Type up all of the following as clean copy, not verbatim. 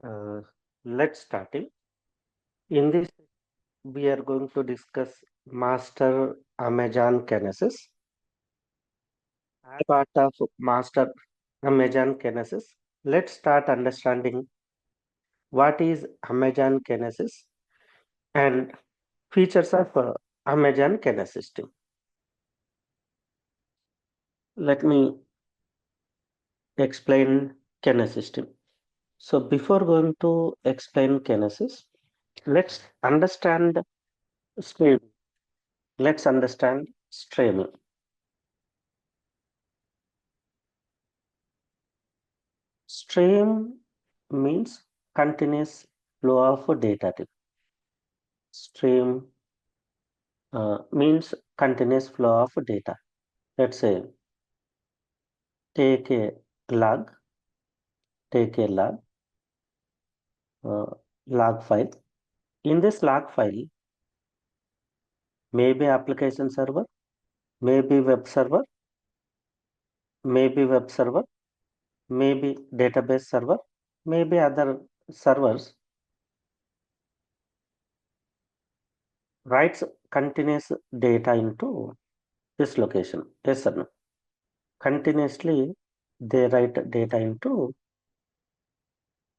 Uh, let's start it. In this, we are going to discuss Master Amazon Kinesis. As part of Master Amazon Kinesis, let's start understanding what is Amazon Kinesis and features of Amazon Kinesis system. Let me explain Kinesis system. So before going to explain Kinesis, let's understand streaming. Let's understand streaming. Stream means continuous flow of data type. Stream means continuous flow of data. Let's say take a log, take a uh, log file. In this log file, maybe application server, maybe web server, maybe web server, maybe database server, maybe other servers writes continuous data into this location. Yes or no? Continuously they write data into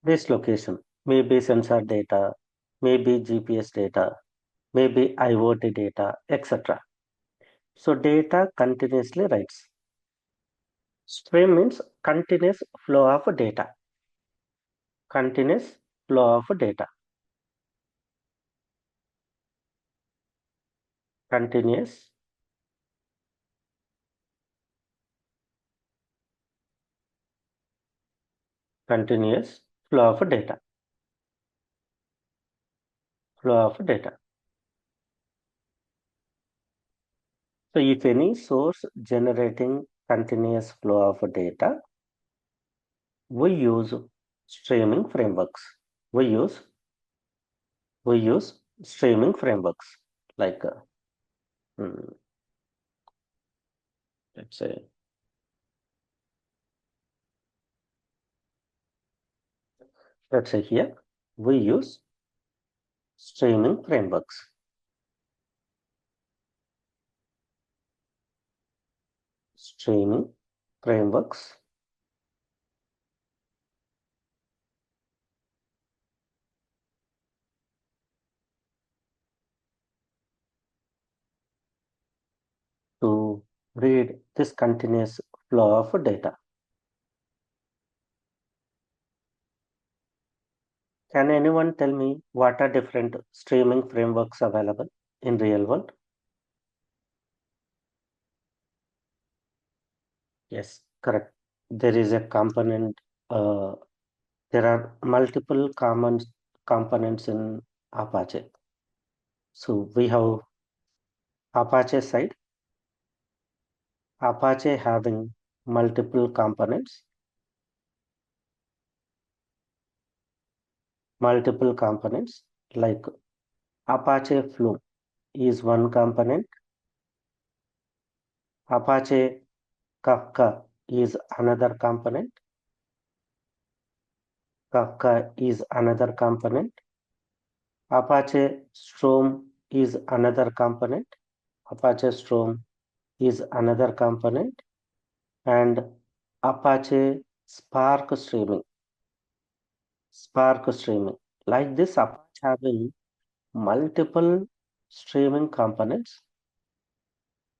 this location, maybe sensor data, maybe GPS data, maybe IoT data, etc. So data continuously writes. Stream means continuous flow of data. Continuous flow of data. Continuous continuous flow of data. Flow of data. So if any source generating continuous flow of data, we use streaming frameworks. We use we use streaming frameworks like mm, let's say here we use streaming frameworks. Streaming frameworks to read this continuous flow of data. Can anyone tell me what are different streaming frameworks available in real world? Yes, correct. There is a component. There are multiple common components in Apache. So we have Apache side, Apache having multiple components, like Apache Flume is one component, Apache Kafka is another component, Apache Storm is another component, Apache Storm is another component, and Apache Spark streaming. Like this, Apache having multiple streaming components,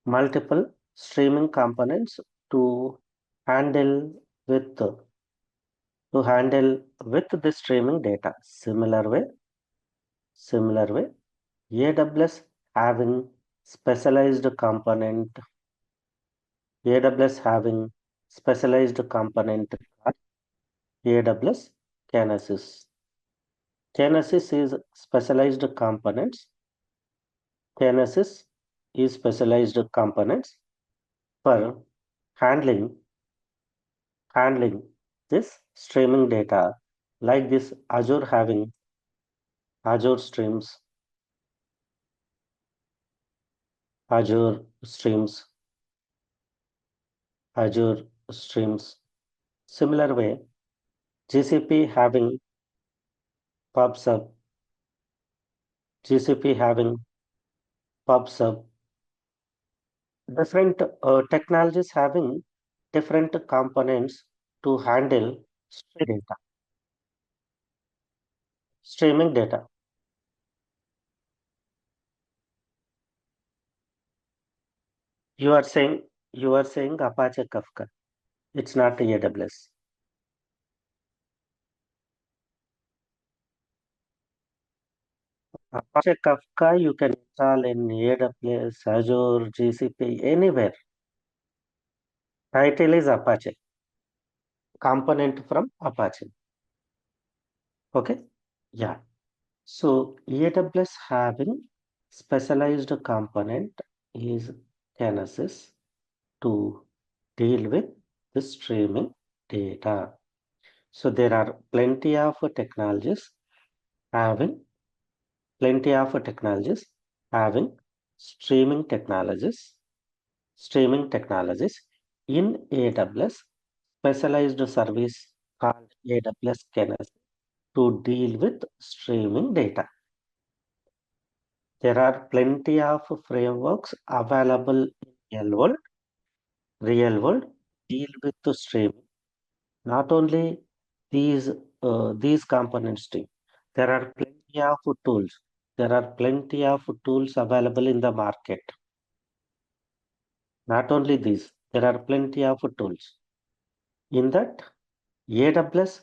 multiple streaming components to handle with the streaming data. Similar way, AWS having specialized component, AWS having specialized component called AWS Kinesis. Kinesis is specialized components. Kinesis is specialized components for handling handling this streaming data, like this Azure having Azure Streams, Azure Streams, Azure Streams. Similar way, GCP having PubSub, GCP having PubSub, different technologies having different components to handle streaming data. You are saying Apache Kafka. It's not AWS. Apache Kafka you can install in AWS, Azure, GCP, anywhere. Title is Apache. Component from Apache. Okay? Yeah. So AWS having specialized component is Kinesis to deal with the streaming data. So there are having plenty of technologies having streaming technologies, streaming technologies in AWS, specialized service called AWS Kinesis to deal with streaming data. There are plenty of frameworks available in real world deal with the streaming. Not only these components team, there are plenty of tools. There are plenty of tools available in the market. Not only these, there are plenty of tools. In that, AWS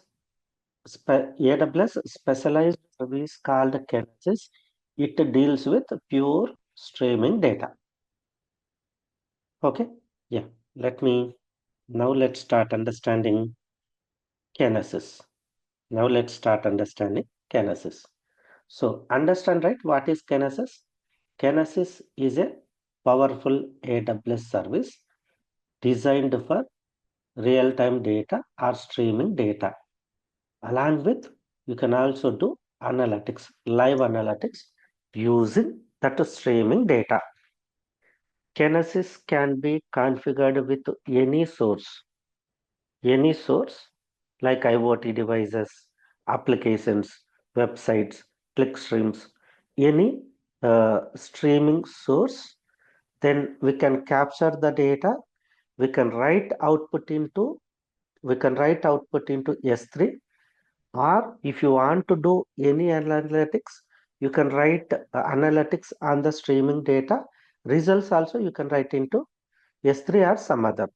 AWS specialized service called Kinesis. It deals with pure streaming data. Okay, yeah. Let's start understanding Kinesis. Now let's start understanding Kinesis. So understand, right, what is Kinesis? Kinesis is a powerful AWS service designed for real-time data or streaming data. Along with, you can also do analytics, live analytics using that streaming data. Kinesis can be configured with any source like IoT devices, applications, websites, clickstreams, any streaming source. Then we can capture the data. We can write output into S3, or if you want to do any analytics, you can write analytics on the streaming data. Results also you can write into S3 or some other.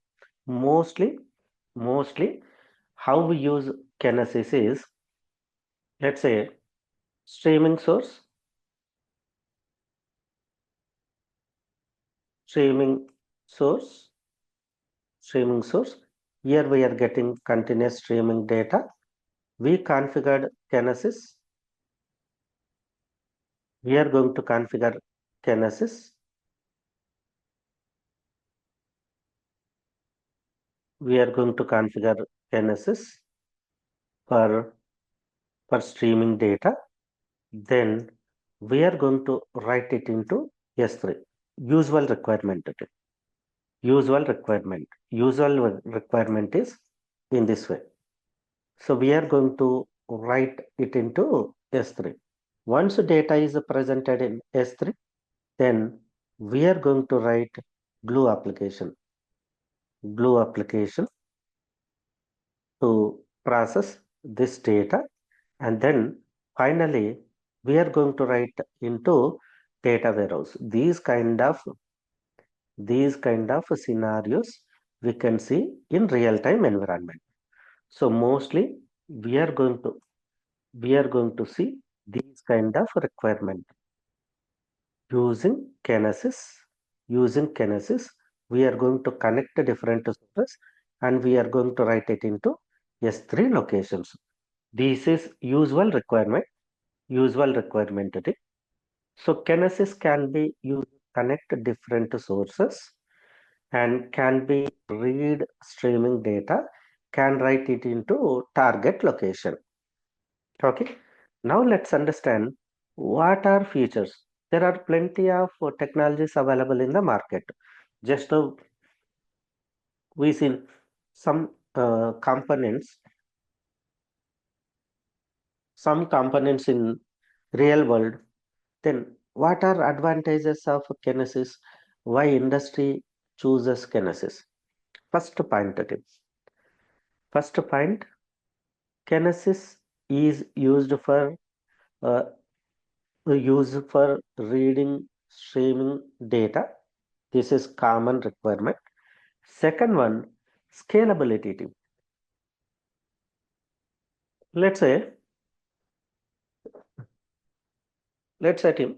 Mostly how we use Kinesis is, let's say, streaming source, streaming source, streaming source. Here we are getting continuous streaming data. We configured Kinesis. We are going to configure Kinesis. We are going to configure Kinesis for streaming data. Then we are going to write it into S3. Usual requirement. Usual requirement is in this way. So we are going to write it into S3. Once data is presented in S3, then we are going to write glue application to process this data, and then finally we are going to write into data warehouse. These kind of scenarios we can see in real-time environment. So mostly we are going to see these kind of requirement using Kinesis. We are going to connect different sources and we are going to write it into S3 locations. This is usual requirement. Today. So Kinesis can be used to connect different sources and can be read streaming data, can write it into target location. Okay. Now let's understand what are features. There are plenty of technologies available in the market. Just we see some components, some components in real world, then what are advantages of Kinesis? Why industry chooses Kinesis? First point, Tim. First point, Kinesis is uh, used for reading streaming data. This is common requirement. Second one, scalability, Tim. Let's say, let's say, Tim,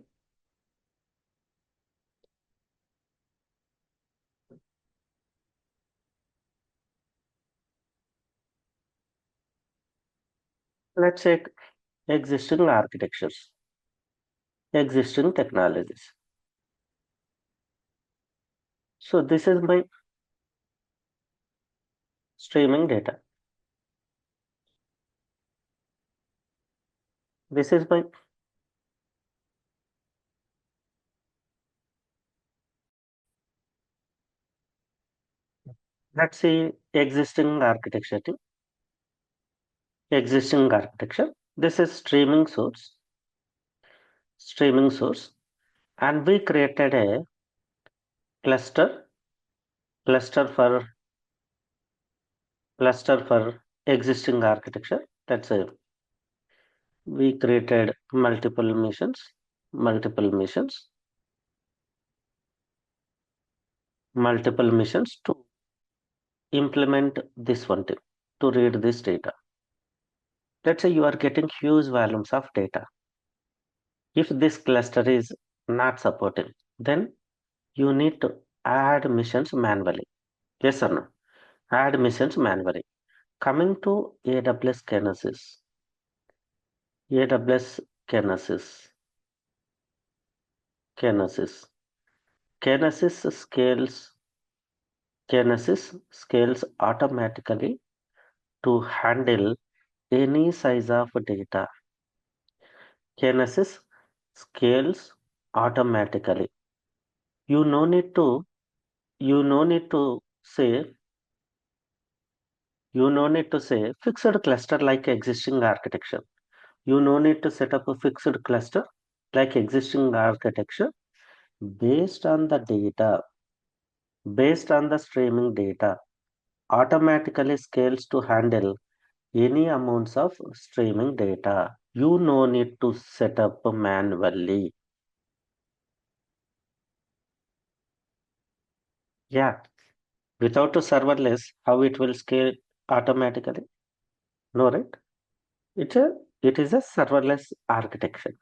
let's say existing architectures, existing technologies. So this is my streaming data. This is my, let's see, existing architecture, Tim. Existing architecture. This is streaming source, and we created a cluster, cluster for cluster for existing architecture. That's a we created multiple missions to implement this one thing, to read this data. Let's say you are getting huge volumes of data. If this cluster is not supporting, then you need to add missions manually. Yes or no? Add missions manually. Coming to AWS Kinesis. AWS Kinesis. Kinesis. Kinesis scales automatically to handle any size of data. Kinesis scales automatically. You no need to you no need to say you no need to say fixed cluster like existing architecture. You no need to set up a fixed cluster like existing architecture based on the data, based on the streaming data, automatically scales to handle any amounts of streaming data. You no need to set up manually. Yeah, without a serverless, how it will scale automatically? No, right? It's a it is a serverless architecture.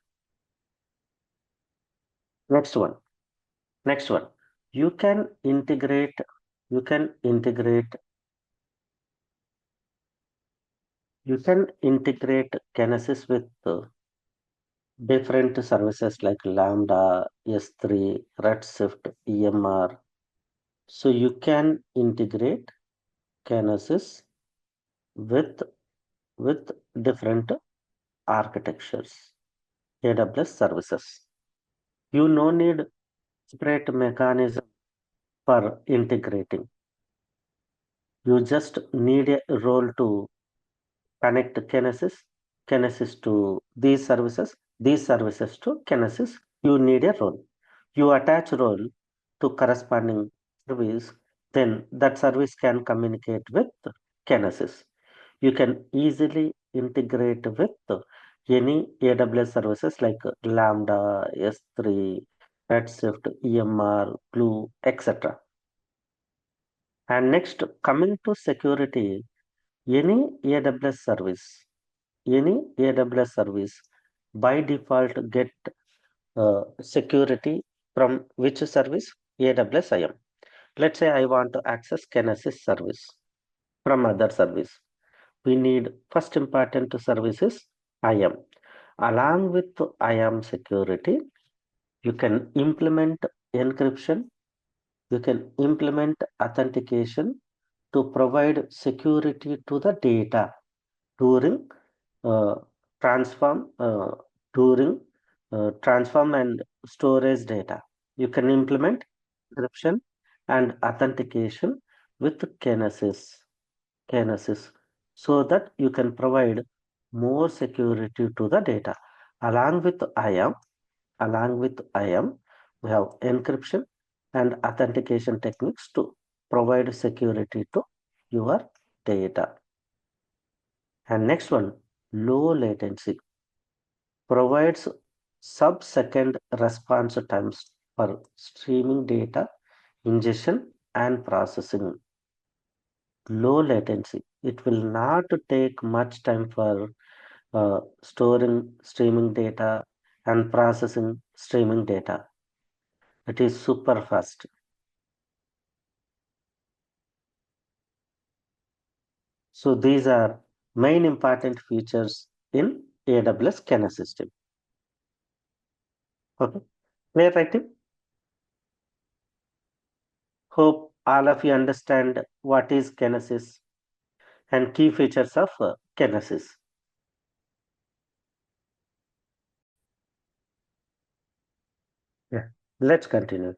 Next one. Next one. You can integrate you can integrate you can integrate Kinesis with different services like Lambda, S3, Redshift, EMR. So you can integrate Kinesis with with different architectures, AWS services. You no need separate mechanism for integrating. You just need a role to connect Kinesis to these services to Kinesis. You need a role. You attach role to corresponding service, then that service can communicate with Kinesis. You can easily integrate with any AWS services like Lambda, S3, Redshift, EMR, Glue, etc. And next, coming to security, any AWS service, any AWS service by default get security from which service? AWS IAM. Let's say I want to access Kinesis service from other service. We need first important service is IAM. Along with IAM security, you can implement encryption, you can implement authentication to provide security to the data during uh, transform during transform and storage data. You can implement encryption and authentication with Kinesis, so that you can provide more security to the data. Along with IAM, we have encryption and authentication techniques to provide security to your data. And next one, low latency provides sub-second response times for streaming data ingestion and processing. Low latency. It will not take much time for storing streaming data and processing streaming data. It is super fast. So these are main important features in AWS Kinesis system. Okay, clear writing? Hope all of you understand what is Kinesis and key features of Kinesis. Yeah, let's continue.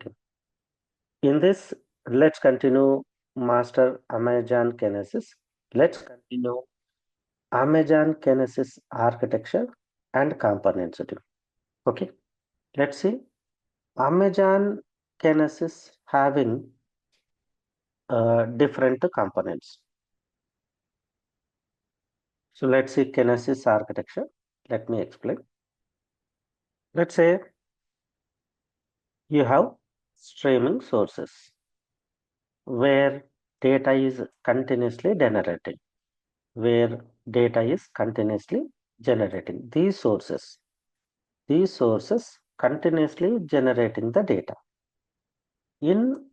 In this, let's continue master Amazon Kinesis. Let's continue Amazon Kinesis architecture and components. Okay, let's see. Amazon Kinesis having different components. So let's see Kinesis architecture. Let me explain. Let's say you have streaming sources where data is continuously generated. Where data is continuously generating. These sources continuously generating the data. In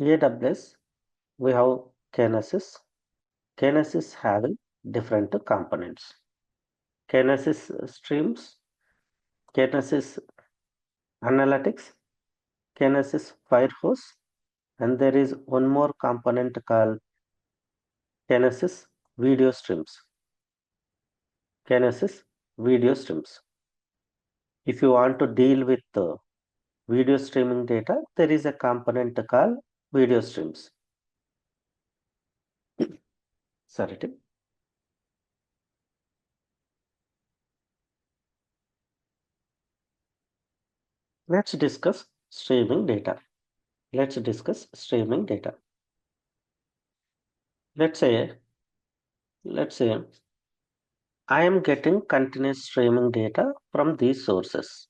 AWS, we have Kinesis. Kinesis having different components. Kinesis streams, Kinesis analytics, Kinesis firehose, and there is one more component called Kinesis video streams. Kinesis video streams. If you want to deal with the video streaming data, there is a component called video streams. Sorry. Let's discuss streaming data. Let's discuss streaming data. Let's say I am getting continuous streaming data from these sources.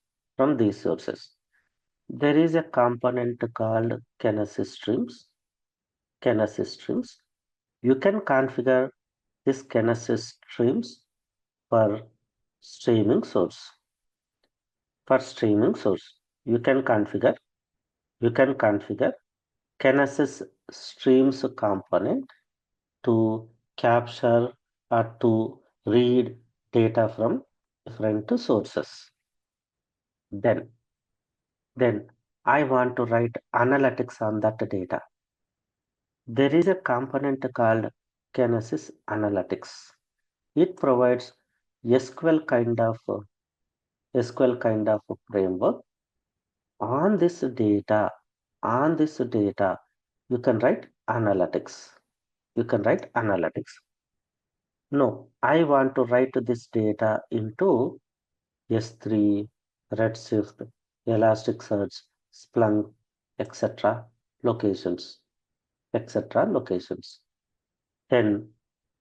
There is a component called Kinesis streams. Kinesis streams. You can configure this Kinesis streams for streaming source. For streaming source, you can configure Kinesis streams component to capture or to read data from different sources. Then I want to write analytics on that data. There is a component called Kinesis Analytics. It provides SQL kind of framework. On this data, you can write analytics. No, I want to write this data into S3, Redshift, Elasticsearch, Splunk, etc. locations, Then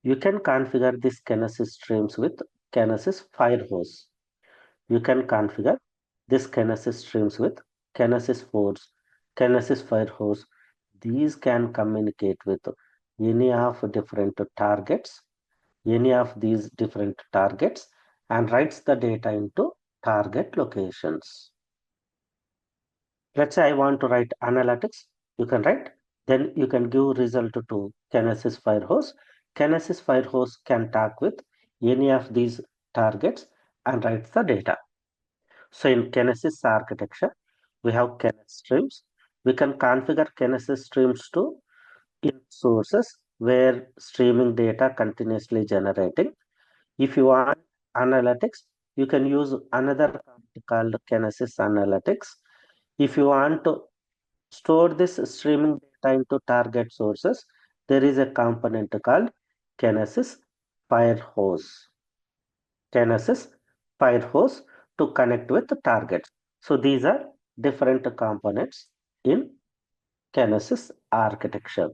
you can configure this Kinesis streams with Kinesis Firehose. You can configure this Kinesis streams with Kinesis Force, Kinesis Firehose. These can communicate with any of different targets, any of these different targets, and writes the data into target locations. Let's say I want to write analytics. You can write. Then you can give result to Kinesis Firehose. Kinesis Firehose can talk with any of these targets and writes the data. So in Kinesis architecture, we have Kinesis streams. We can configure Kinesis streams to in sources where streaming data continuously generating. If you want analytics, you can use another called Kinesis Analytics. If you want to store this streaming data into target sources, there is a component called Kinesis fire hose. Kinesis, fire hose to connect with the targets. So these are different components in Kinesis architecture.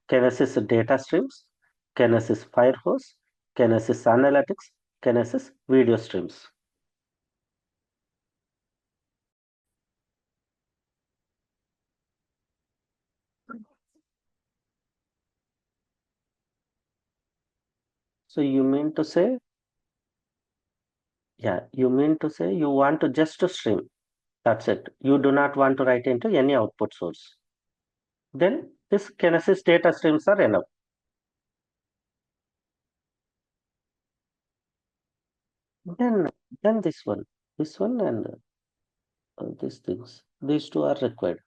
Kinesis data streams, Kinesis fire hose, Kinesis analytics, Kinesis video streams. So you mean to say, yeah, you mean to say you want to just to stream. That's it. You do not want to write into any output source. Then this Kinesis data streams are enough. Then then this one and these things, these two are required.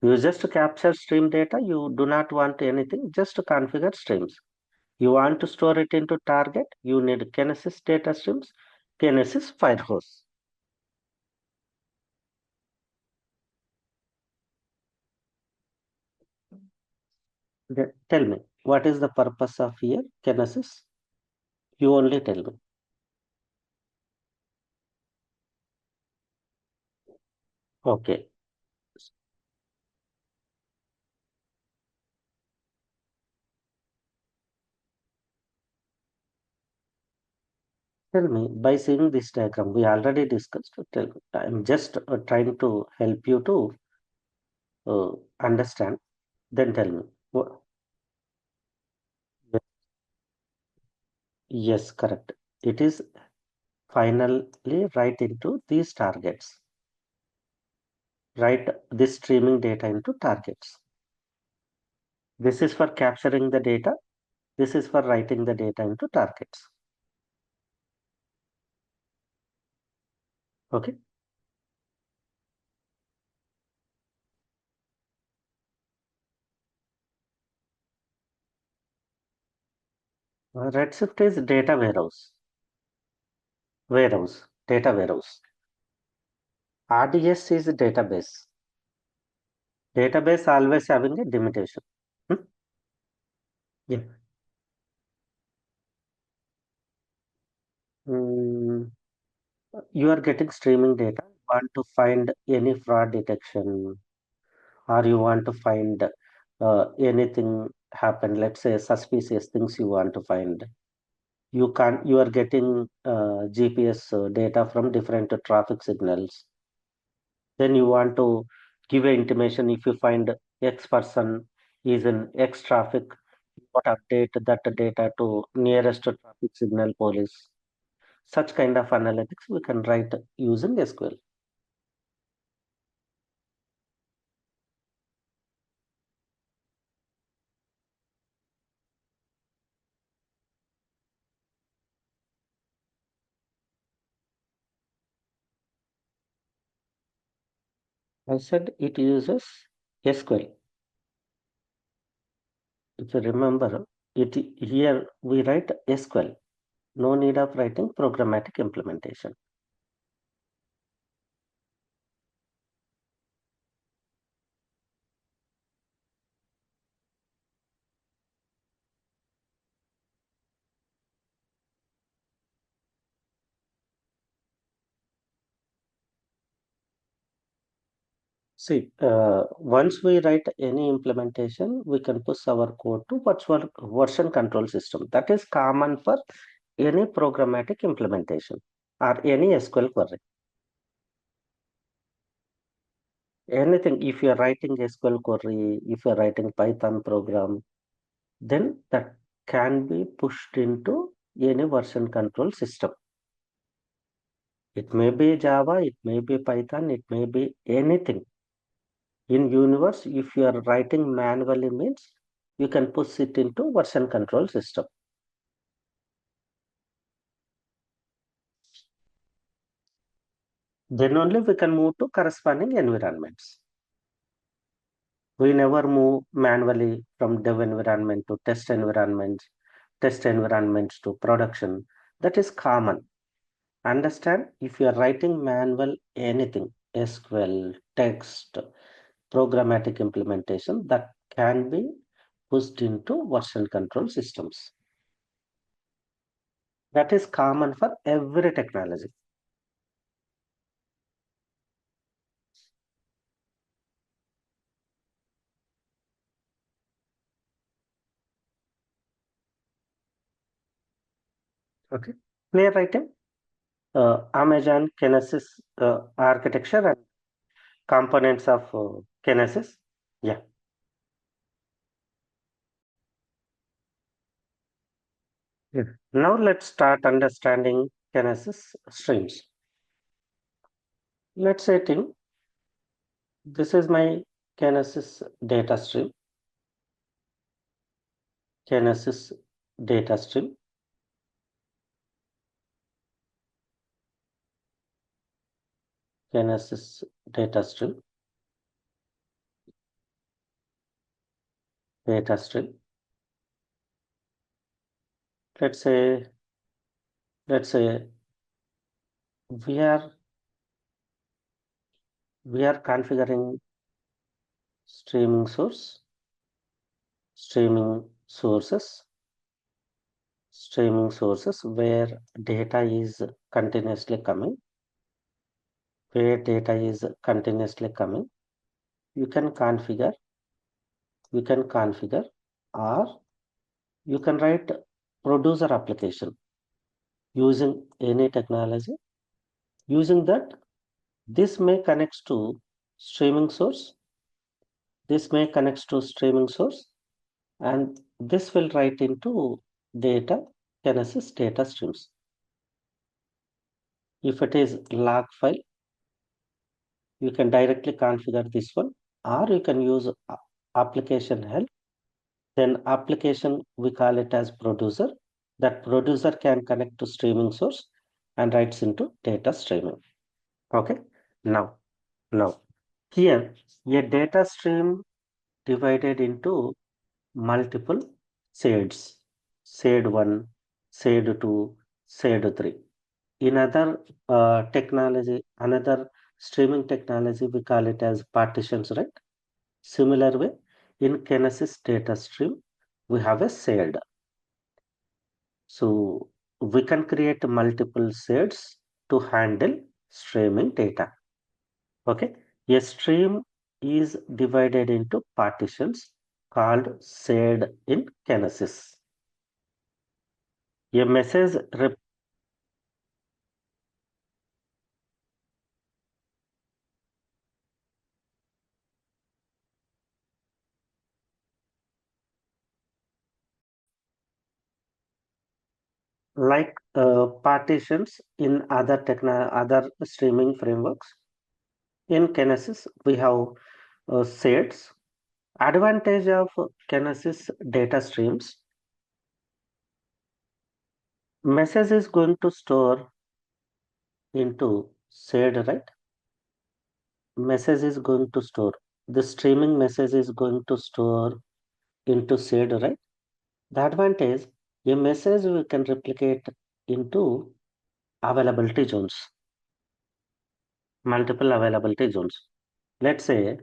You just capture stream data. You do not want anything. Just configure streams. You want to store it into target. You need Kinesis data streams, Kinesis Firehose. Tell me, what is the purpose of here, Kinesis? You only tell me. Okay. Tell me, by seeing this diagram, we already discussed. Tell me, I'm just trying to help you to uh, understand. Then tell me. Yes, correct. It is finally write into these targets. Write this streaming data into targets. This is for capturing the data. This is for writing the data into targets. Okay. Redshift is data warehouse. Data warehouse. RDS is database. Database always having a limitation. Hmm? Yeah. Mm, you are getting streaming data. Want to find any fraud detection, or you want to find anything happen. Let's say suspicious things you want to find. You are getting GPS data from different traffic signals. Then you want to give a intimation if you find X person is in X traffic, what update that data to nearest traffic signal police. Such kind of analytics we can write using SQL. I said it uses SQL. If you remember, it here we write SQL. No need of writing programmatic implementation. See, once we write any implementation, we can push our code to virtual version control system. That is common for any programmatic implementation or any SQL query. Anything, if you are writing SQL query, if you are writing Python program, then that can be pushed into any version control system. It may be Java, it may be Python, it may be anything. In universe, if you are writing manually means you can push it into version control system. Then only we can move to corresponding environments. We never move manually from dev environment to test environments to production. That is common. Understand, if you are writing manual anything, SQL, text, programmatic implementation, that can be pushed into version control systems. That is common for every technology. Okay. Clear writing? Amazon Kinesis architecture and components of Kinesis. Yeah. Yeah. Now let's start understanding Kinesis streams. Let's say this is my Kinesis data stream. Kinesis data stream. Kinesis data stream. Data stream. Let's say let's say we are we are configuring streaming source, streaming sources, streaming sources where data is continuously coming, where data is continuously coming. You can configure, you can configure, or you can write producer application using any technology. Using that, this may connects to streaming source. This may connects to streaming source, and this will write into data Kinesis data streams. If it is log file, you can directly configure this one, or you can use application help. Then application, we call it as producer. That producer can connect to streaming source and writes into data streaming. Okay. Now, now here a data stream divided into multiple shades. Shade 1, shade 2, shade 3. In other technology, another streaming technology, we call it as partitions, right? Similar way, in Kinesis data stream, we have a shade. So we can create multiple shades to handle streaming data. Okay. A stream is divided into partitions called shade in Kinesis. A message like partitions in other streaming frameworks. In Kinesis, we have shades. Advantage of Kinesis data streams: message is going to store into shade, right? Message is going to store. The streaming message is going to store into shade, right? The advantage, a message we can replicate into availability zones, multiple availability zones. Let's say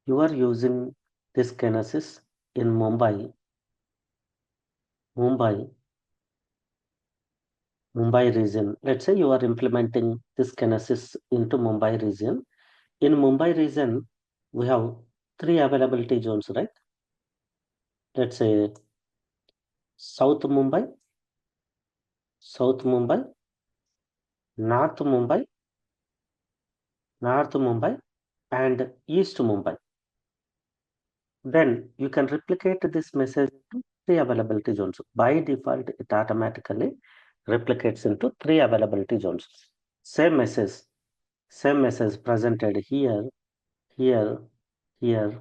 you are using this Kinesis in Mumbai, Mumbai region. Let's say you are implementing this Kinesis into Mumbai region. In Mumbai region, we have three availability zones, right? Let's say South Mumbai, South Mumbai, North Mumbai, North Mumbai, and East Mumbai. Then you can replicate this message to three availability zones. By default, it automatically replicates into three availability zones. Same message, same message presented here, here, here.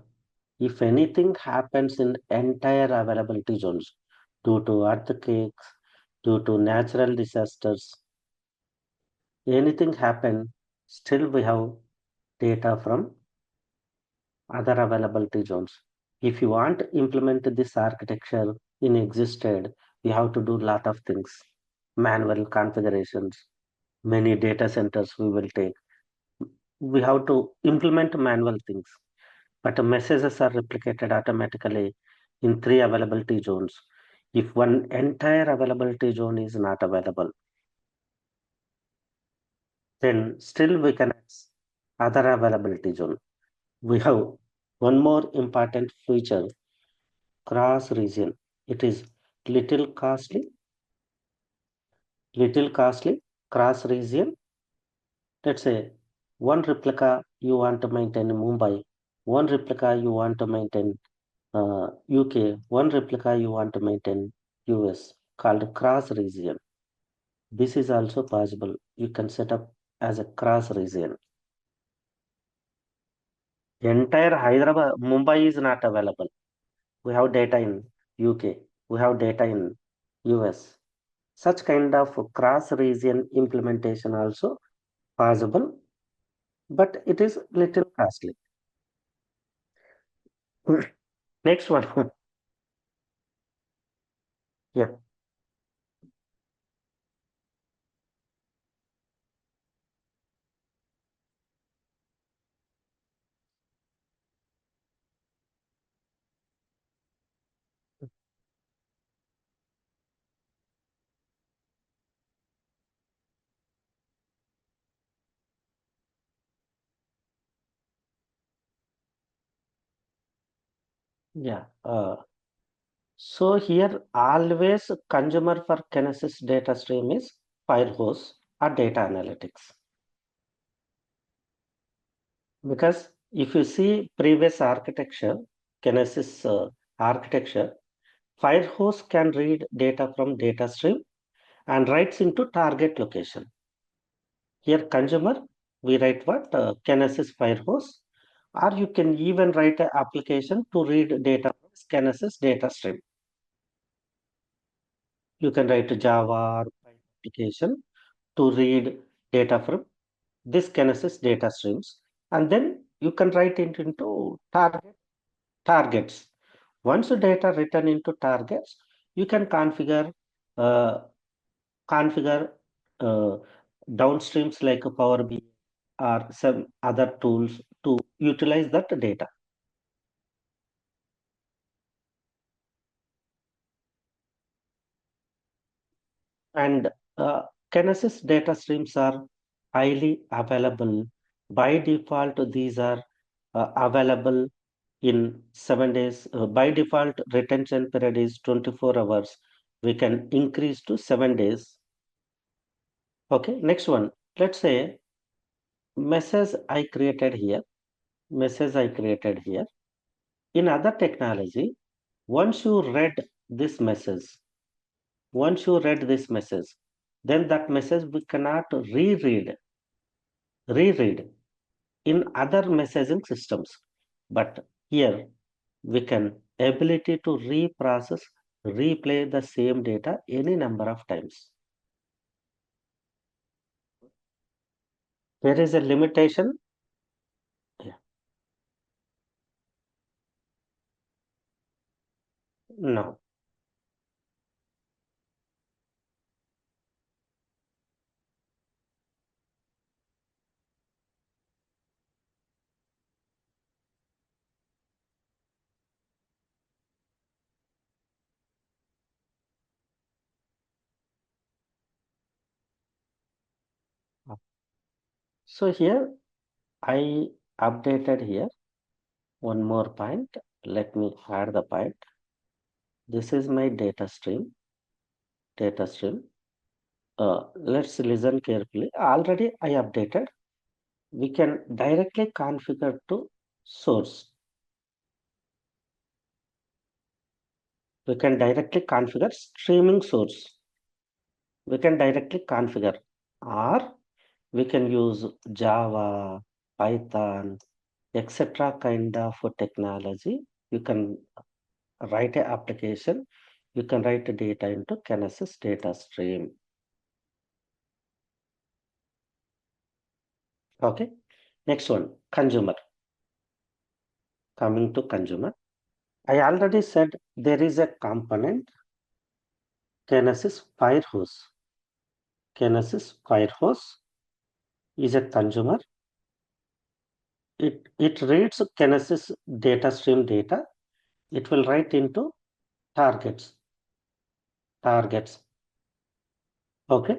If anything happens in entire availability zones due to earthquakes, due to natural disasters, anything happen, still we have data from other availability zones. If you want to implement this architecture in existed, you have to do lot of things. Manual configurations, many data centers we will take. We have to implement manual things, but the messages are replicated automatically in three availability zones. If one entire availability zone is not available, then still we can access other availability zone. We have one more important feature, cross region. It is little costly, cross region. Let's say one replica you want to maintain in Mumbai, one replica you want to maintain UK, one replica you want to maintain US, called cross region. This is also possible. You can set up as a cross region. Entire Hyderabad, Mumbai is not available. We have data in UK, we have data in US. Such kind of cross region implementation also possible, but it is little costly. Next one. Yeah, yeah. So here always consumer for Kinesis data stream is Firehose or data analytics. Because if you see previous architecture, Kinesis architecture, Firehose can read data from data stream and writes into target location. Here consumer, we write what? Kinesis Firehose, or you can even write an application to read data from Kinesis data stream. You can write a Java or Python application to read data from this Kinesis data streams, and then you can write it into targets. Once the data written into targets, you can uh, configure uh, downstreams like a Power BI or some other tools to utilize that data. And Kinesis data streams are highly available. By default, these are available in 7 days. By default, retention period is 24 hours. We can increase to 7 days. Okay, next one. Let's say message I created here. Message I created here. In other technology, once you read this message, once you read this message, then that message we cannot reread in other messaging systems. But here we can ability to reprocess, replay the same data any number of times. There is a limitation. Yeah. No. So here I updated here one more point. Let me add the point. This is my data stream. Data stream. Let's listen carefully. Already I updated. We can directly configure to source. We can directly configure streaming source. We can directly configure, or we can use Java, Python, etc. kind of technology. You can write an application. You can write the data into Kinesis data stream. Okay. Next one, consumer. Coming to consumer. I already said there is a component, Kinesis Firehose. Kinesis Firehose is a consumer. It reads Kinesis data stream data it will write into targets. Okay.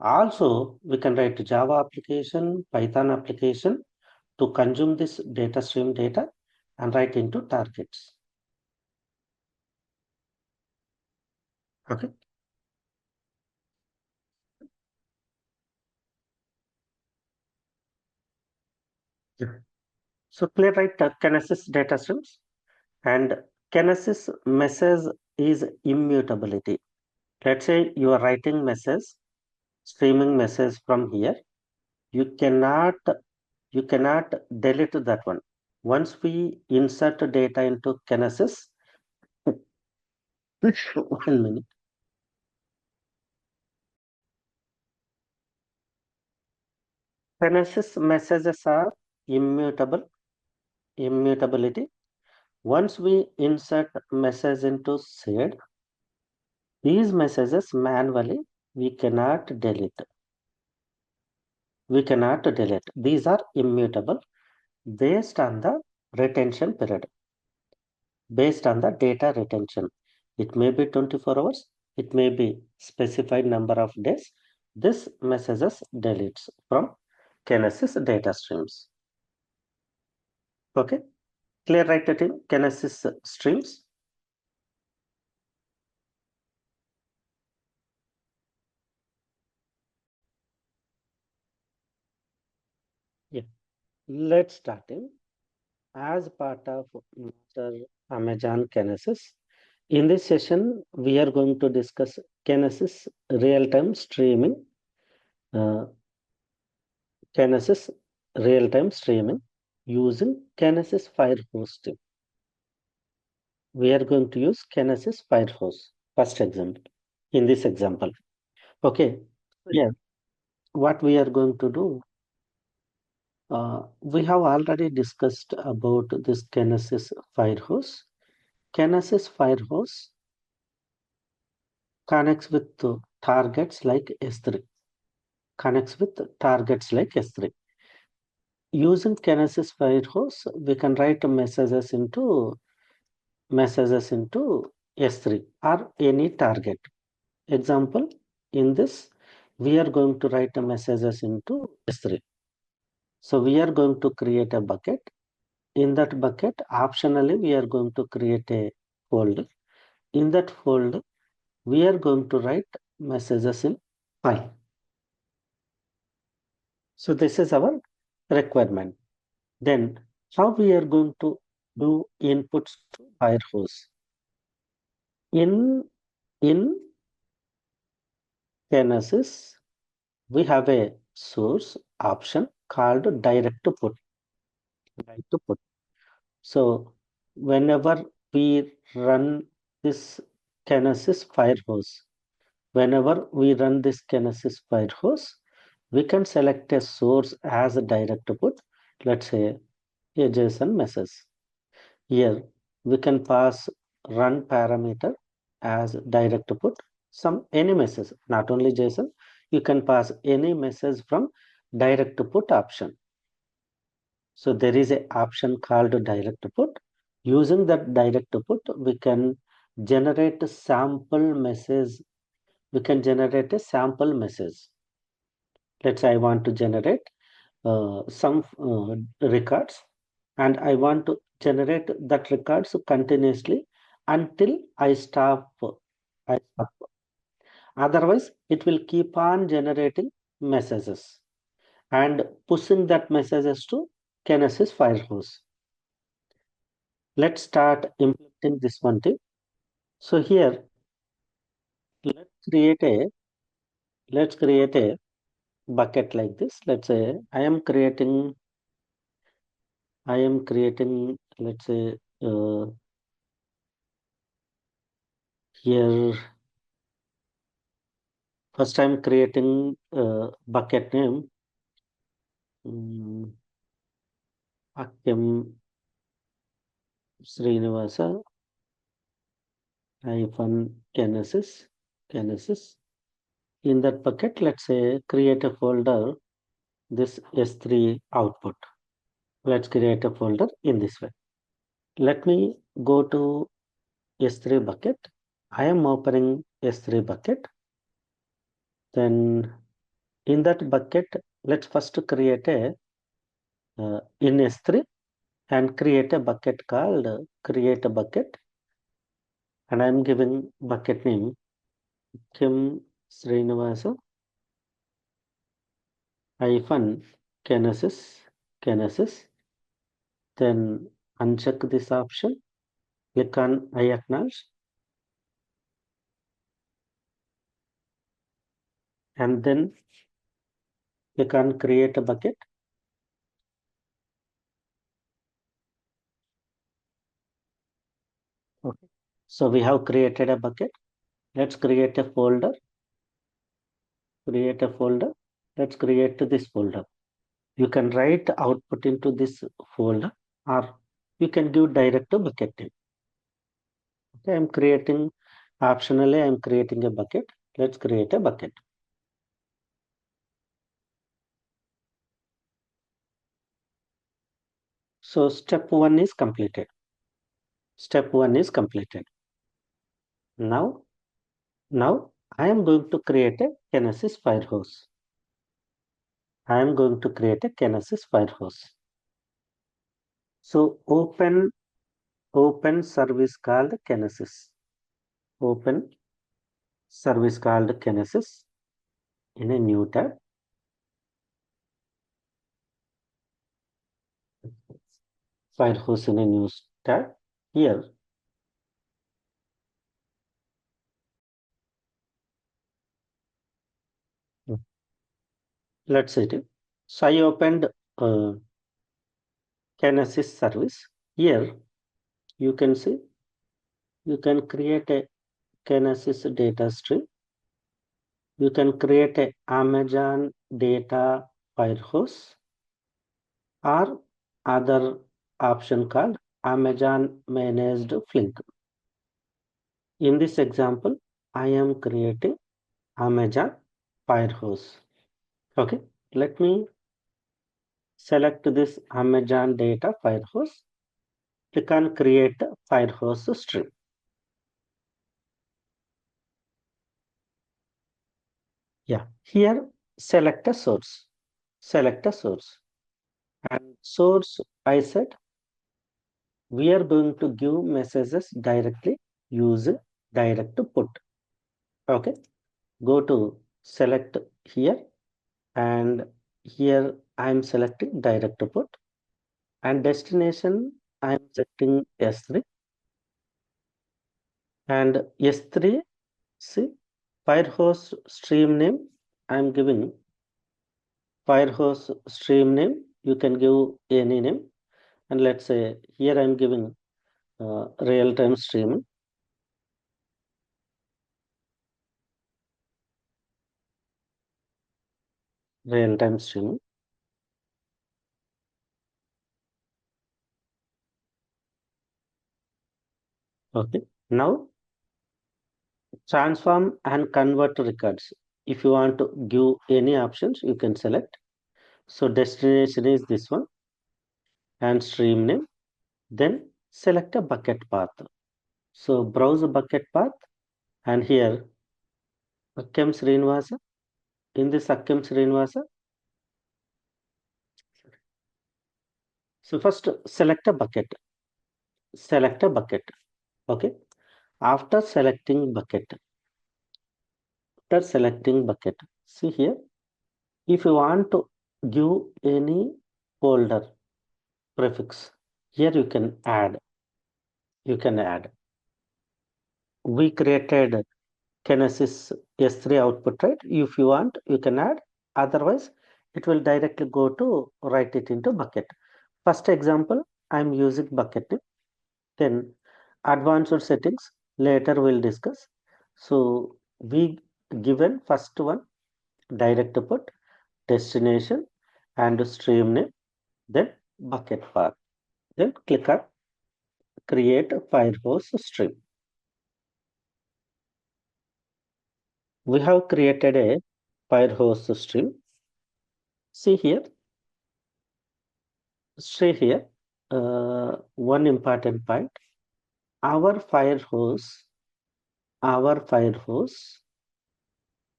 Also, we can write Java application, Python application to consume this data stream data and write into targets. Okay. Yeah. So playwright Kinesis data streams, and Kinesis message is immutability. Let's say you are writing message, streaming message from here. You cannot delete that one. Once we insert data into Kinesis, 1 minute. Kinesis messages are immutability. Once we insert message into seed, these messages manually we cannot delete. We cannot delete. These are immutable based on the retention period, based on the data retention. It may be 24 hours, it may be specified number of days. This messages deletes from Kinesis data streams. Okay, clear, right, team? Kinesis streams. Yeah, let's start in. As part of Master Amazon Kinesis, in this session, we are going to discuss Kinesis real-time streaming, uh, Kinesis real-time streaming using Kinesis Fire hosting. We are going to use Kinesis Firehose, first example, in this example. Okay, yeah, what we are going to do, we have already discussed about this Kinesis Firehose. Kinesis Firehose connects with targets like S3, connects with targets like S3. Using Kinesis Firehose, we can write messages into S3 or any target. Example, in this, we are going to write a messages into S3. So we are going to create a bucket. In that bucket, optionally, we are going to create a folder. In that folder, we are going to write messages in file. So this is our requirement. Then how we are going to do inputs to Firehose? In Kinesis, we have a source option called direct to put. Direct to put. So whenever we run this Kinesis Firehose, whenever we run this Kinesis Firehose, we can select a source as a direct to put. Let's say a JSON message. Here we can pass run parameter as direct to put some any message, not only JSON. You can pass any message from direct to put option. So there is a option called direct to put. Using that direct to put, we can generate a sample message. We can generate a sample message. Let's say I want to generate some records, and I want to generate that records continuously until I stop. I stop. Otherwise, it will keep on generating messages and pushing that messages to Kinesis Firehose. Let's start implementing this one tip. So here, let's create a let's create a bucket like this. Let's say I am creating, let's say, here first I'm creating bucket name, um, Akkem Sreenivasa hyphen Kinesis. In that bucket, let's say create a folder, this S3 output. Let's create a folder in this way. let me go to S3 bucket. I am opening S3 bucket. Then in that bucket, let's first create a in S3 and create a bucket called create a bucket, and I'm giving bucket name Akkem Sreenivas hyphen Kinesis. Then uncheck this option, click on I acknowledge, and then click on create a bucket. Okay. So we have created a bucket. Let's create a folder. Let's create this folder. You can write output into this folder, or you can give direct to bucket name. Okay, I'm creating optionally, I'm creating a bucket. Let's create a bucket. So step 1 is completed. Now I am going to create a Kinesis fire hose. So open service called Kinesis. Open service called Kinesis in a new tab. Fire hose in a new tab. Here, let's see it. So I opened Kinesis service. Here, you can see you can create a Kinesis data stream. You can create a Amazon data fire hose or other option called Amazon managed Flink. In this example, I am creating Amazon fire hose. Okay, let me select this Amazon data fire hose. Click on create fire hose stream. Yeah, here select a source. And source, I said we are going to give messages directly using direct to put. Okay, go to select here, and here I am selecting direct to put, and destination I am selecting S3, and S3, see, firehose stream name I am giving firehose stream name. You can give any name, and let's say here I am giving real-time streaming. Real-time streaming. Okay. Now transform and convert records. If you want to give any options, you can select. So destination is this one and stream name. Then select a bucket path. So browse a bucket path, and here Akkem Sreenivas. In this Akkem Sreenivas, so first select a bucket. Okay. After selecting bucket, see here, if you want to give any folder prefix, here you can add. We created Kinesis S3 output, right? If you want, you can add. Otherwise, it will directly go to write it into bucket. First example, I'm using bucket. Then advanced settings, later we'll discuss. So we given first one, direct put, destination, and stream name, then bucket path. Then click on create a firehose stream. We have created a firehose stream. See here, stay here. one important point. Our fire hose, our fire hose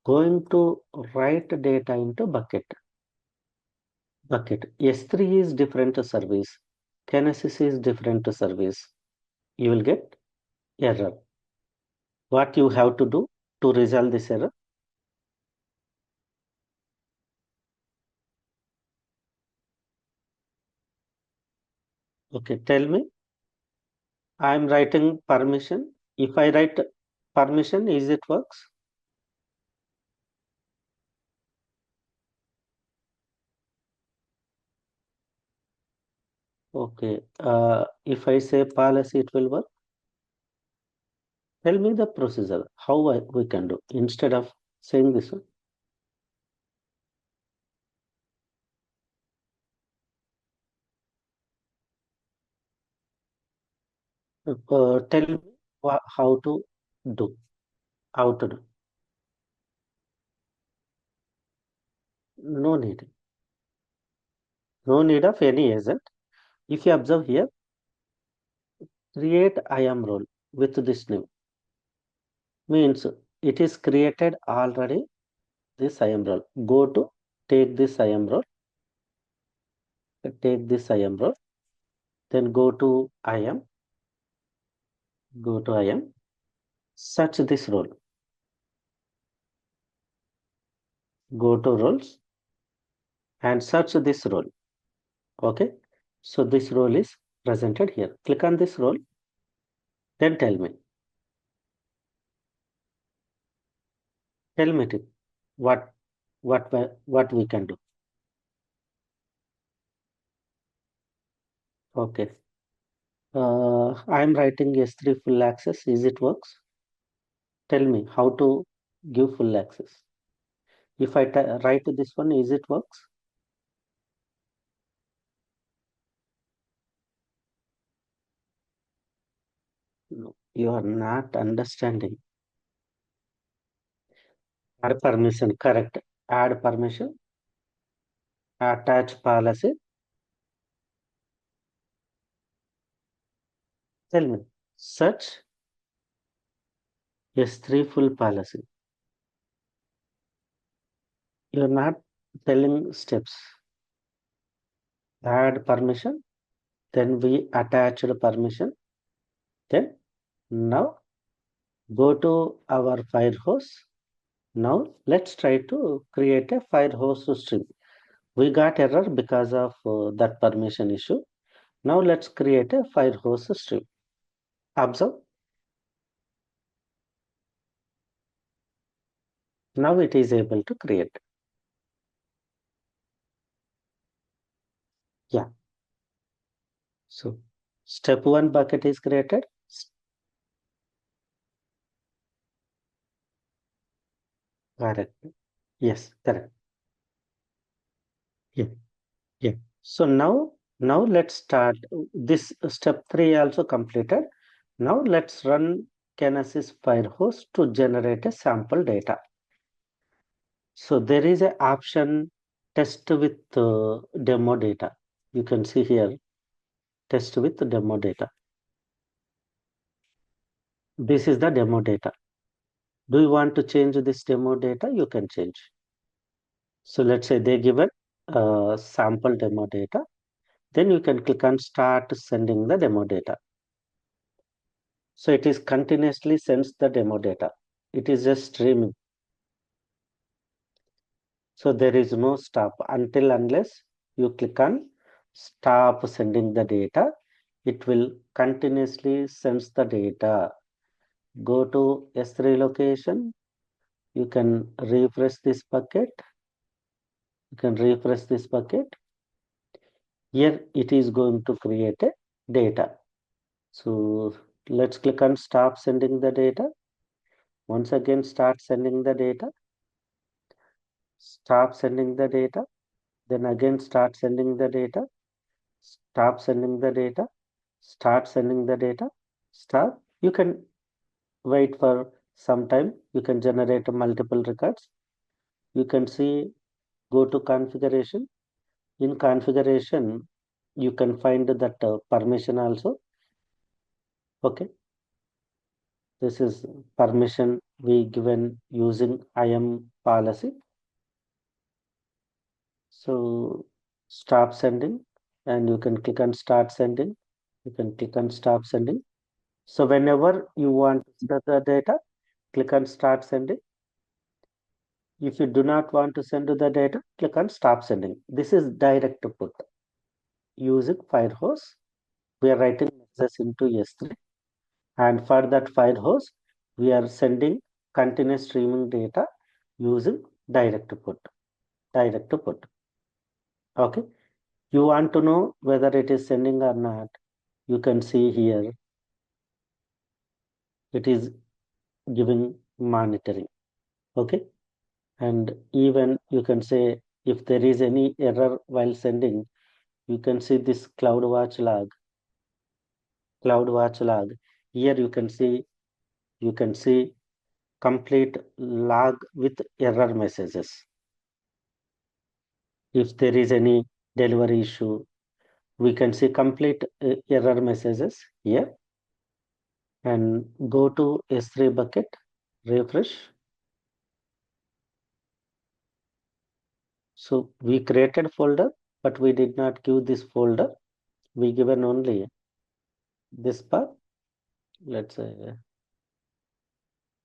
going to write data into bucket. S3 is different to service. Kinesis is different to service. You will get error. What you have to do to resolve this error? Okay, tell me. I am writing permission. If I write permission, is it works? Okay. If I say policy, it will work. Tell me the procedure, how we can do instead of saying this one. Tell me how to do, how to do. No need, no need of any agent. If you observe here, create IAM role with this name means it is created already. This IAM role. Go to take this IAM role, take this IAM role, then go to IAM, go to IAM, search this role, go to roles and search this role. Okay. So this role is presented here. Click on this role, then tell me what what we can do. Okay. I am writing S3 full access. Is it works? Tell me how to give full access. If I write this one, is it works? No, you are not understanding. Add permission, correct. Add permission, attach policy. Tell me, search S3 full policy. You're not telling steps. Add permission, then we attached permission. Then now go to our Firehose. Now let's try to create a Firehose stream. We got error because of that permission issue. Now let's create a Firehose stream. Observe. Now it is able to create. Yeah. So step one bucket is created. Correct. Yes, correct. Yeah, yeah. So now let's start this step three also completed. Now let's run Kinesis Firehose to generate a sample data. So there is an option test with demo data. You can see here test with demo data. This is the demo data. Do you want to change this demo data? You can change. So let's say they given sample demo data. Then you can click on start sending the demo data. So it is continuously sends the demo data. It is just streaming. So there is no stop until unless you click on stop sending the data. It will continuously sends the data. Go to S3 location. You can refresh this bucket. You can refresh this bucket. Here it is going to create a data. So let's click on stop sending the data. Once again, start sending the data. Stop sending the data. Then again, start sending the data. Stop sending the data. Start sending the data. Stop. You can wait for some time. You can generate multiple records. You can see, go to configuration. In configuration, You can find that permission also. Okay, this is permission we given using IAM policy. So stop sending, and you can click on start sending. You can click on stop sending. So whenever you want to send the data, click on start sending. If you do not want to send the data, click on stop sending. This is direct put. Using Firehose, we are writing messages into S3, and for that Firehose, we are sending continuous streaming data using direct put. Direct put. Okay. You want to know whether it is sending or not. You can see here it is giving monitoring. Okay. And even you can say if there is any error while sending, you can see this CloudWatch log. CloudWatch log. Here you can see complete log with error messages. If there is any delivery issue, we can see complete error messages here, and go to S3 bucket, refresh. So we created folder, but we did not give this folder. We given only this path. Let's say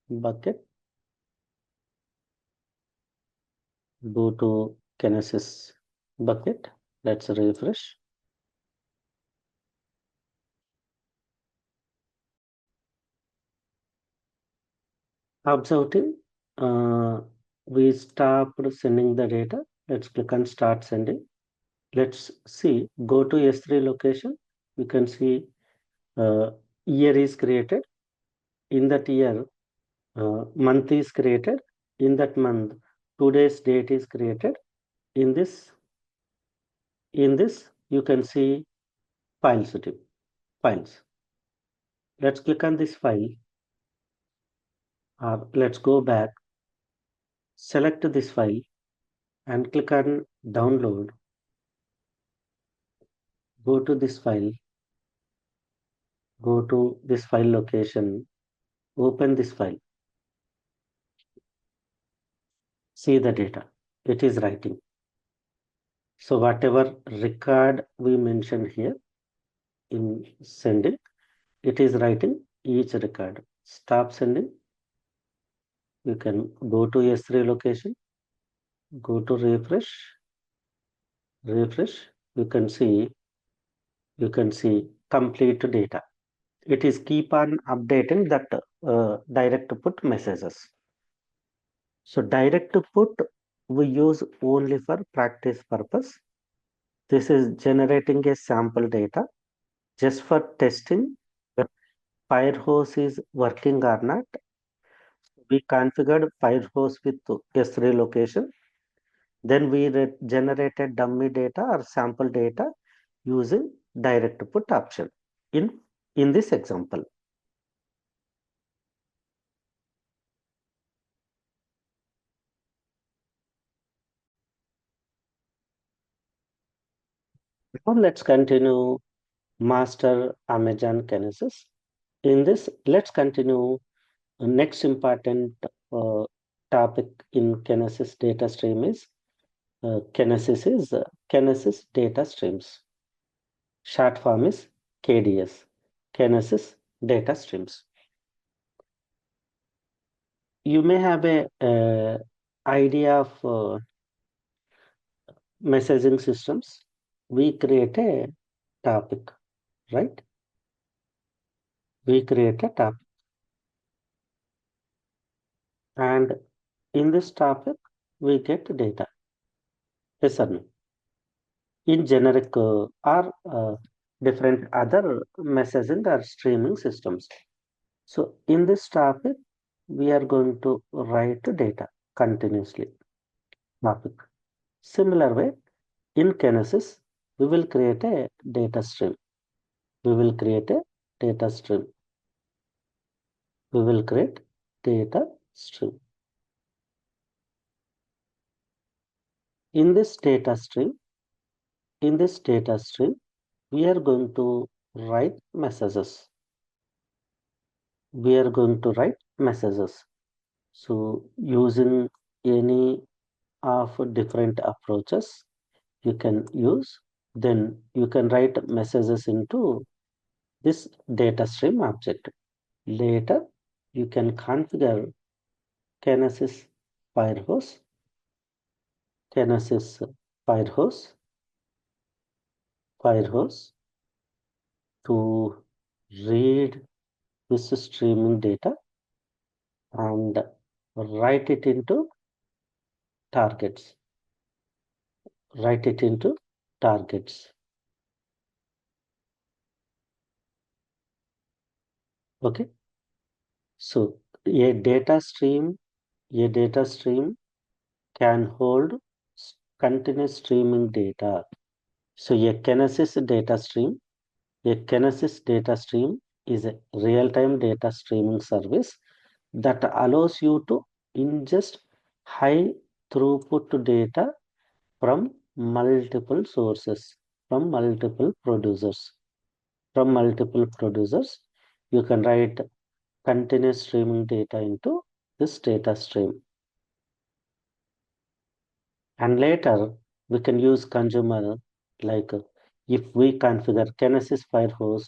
bucket, go to Kinesis bucket. Let's refresh. Observing, we stopped sending the data. Let's click on start sending. Let's see, go to S3 location. You can see year is created. In that year, month is created. In that month, today's date is created. In this, you can see files. Files. Let's click on this file. Let's go back. Select this file and click on download. Go to this file. Go to this file location. Open this file. See the data. It is writing. So whatever record we mentioned here in sending, it is writing each record. Stop sending. You can go to S3 location, go to refresh, refresh. You can see complete data. It is keep on updating that direct put messages. So direct put we use only for practice purpose. This is generating a sample data just for testing whether Firehose is working or not. We configured Firehose with S3 location. Then we generated dummy data or sample data using direct put option in this example. Now let's continue master Amazon Kinesis. In this, let's continue next important uh, topic in Kinesis data stream is Kinesis data streams. Short form is KDS, Kinesis data streams. You may have a idea of messaging systems. We create a topic, right? We create a topic, and in this topic, we get data. Yes or no? In generic or different other messaging or streaming systems. So in this topic, we are going to write data continuously. Topic. Similar way, in Kinesis, we will create a data stream. We will create a data stream. We will create data stream. In this data stream, we are going to write messages. We are going to write messages. So using any of different approaches you can use, then you can write messages into this data stream object. Later, you can configure Kinesis Firehose, Kinesis Firehose, Firehose to read this streaming data and write it into targets. Write it into targets. Okay. So a data stream can hold continuous streaming data. So a Kinesis data stream is a real-time data streaming service that allows you to ingest high throughput data from multiple sources, from multiple producers. From multiple producers, you can write continuous streaming data into this data stream. And later, we can use consumer, like if we configure Kinesis Firehose,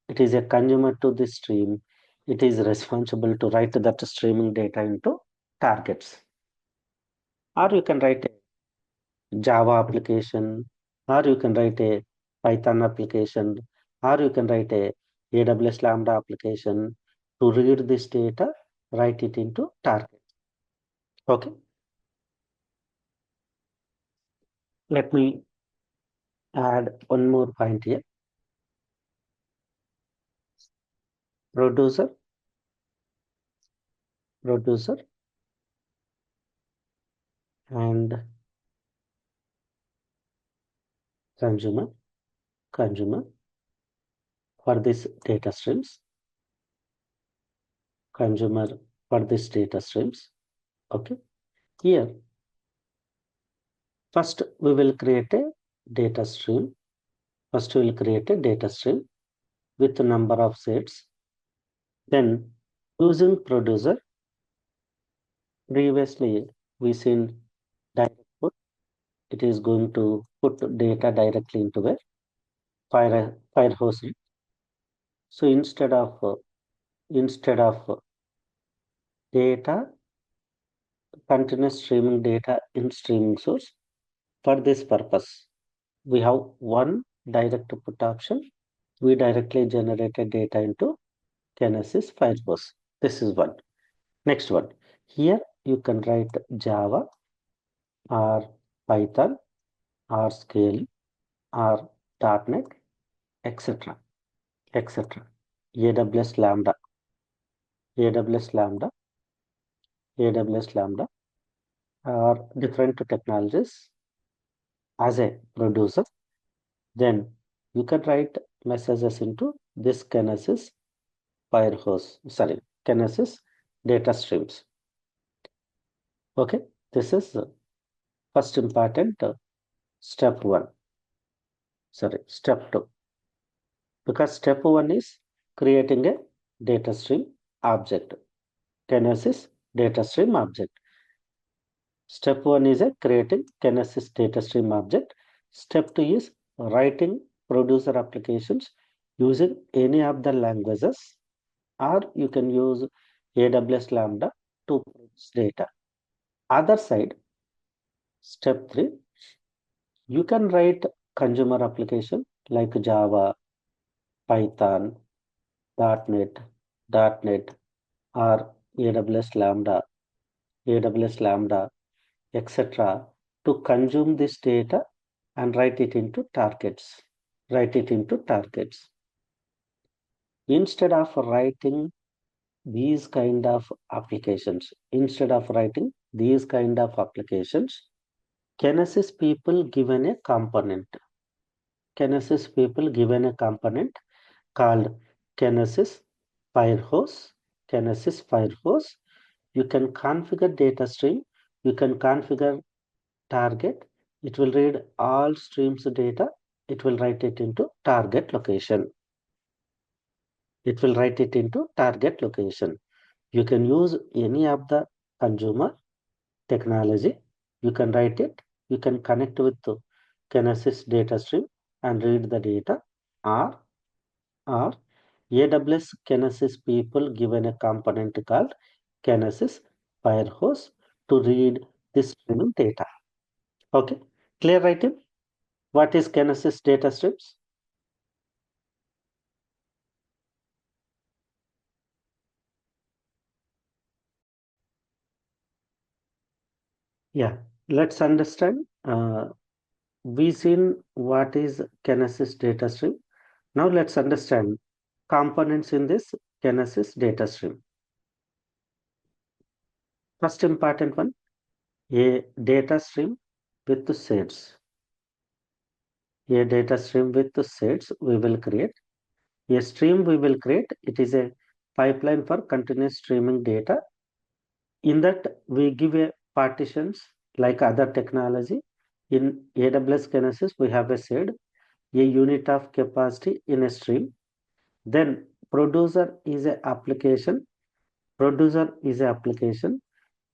it is a consumer to this stream. It is responsible to write that streaming data into targets. Or you can write a Java application, or you can write a Python application, or you can write a AWS Lambda application to read this data, write it into target. Okay. Let me add one more point here. Producer, producer, and consumer, consumer for this data streams, consumer for this data streams. Okay. Here, first we will create a data stream. First we will create a data stream with a number of sets. Then using producer, previously we seen direct put. It is going to put data directly into a Firehose. So instead of data, continuous streaming data in streaming source, for this purpose, we have one direct put option. We directly generated data into Kinesis Firehose. This is one. Next one. Here you can write Java or Python or Scale or .NET, etc. etc. AWS Lambda, AWS Lambda, AWS Lambda, or different technologies as a producer. Then you can write messages into this Kinesis Firehose, sorry, Kinesis data streams. Okay, this is first important step one. Sorry, step two. Because step one is creating a data stream object, Kinesis data stream object. Step one is a creating Kinesis data stream object. Step two is writing producer applications using any of the languages, or you can use AWS Lambda to produce data. Other side, step three, you can write consumer application like Java, Python, .NET, .NET, or AWS Lambda, etc. to consume this data and write it into targets. Write it into targets. Instead of writing these kind of applications, Kinesis people given a component. Kinesis people given a component called Kinesis Firehose. Kinesis Firehose. You can configure data stream. You can configure target. It will read all streams data it will write it into target location. It will write it into target location. You can use any of the consumer technology. You can write it. You can connect with the Kinesis data stream and read the data, or or AWS Kinesis people given a component called Kinesis Firehose to read this streaming data. Okay, clear, right? What is Kinesis data streams? Yeah, let's understand. We seen what is Kinesis data stream. Now let's understand components in this Kinesis data stream. First important one, a data stream with the sets. A data stream with the sets we will create. A stream we will create. It is a pipeline for continuous streaming data. In that we give a partitions like other technology. In AWS Kinesis we have a said a unit of capacity in a stream. Then producer is a application. Producer is a application.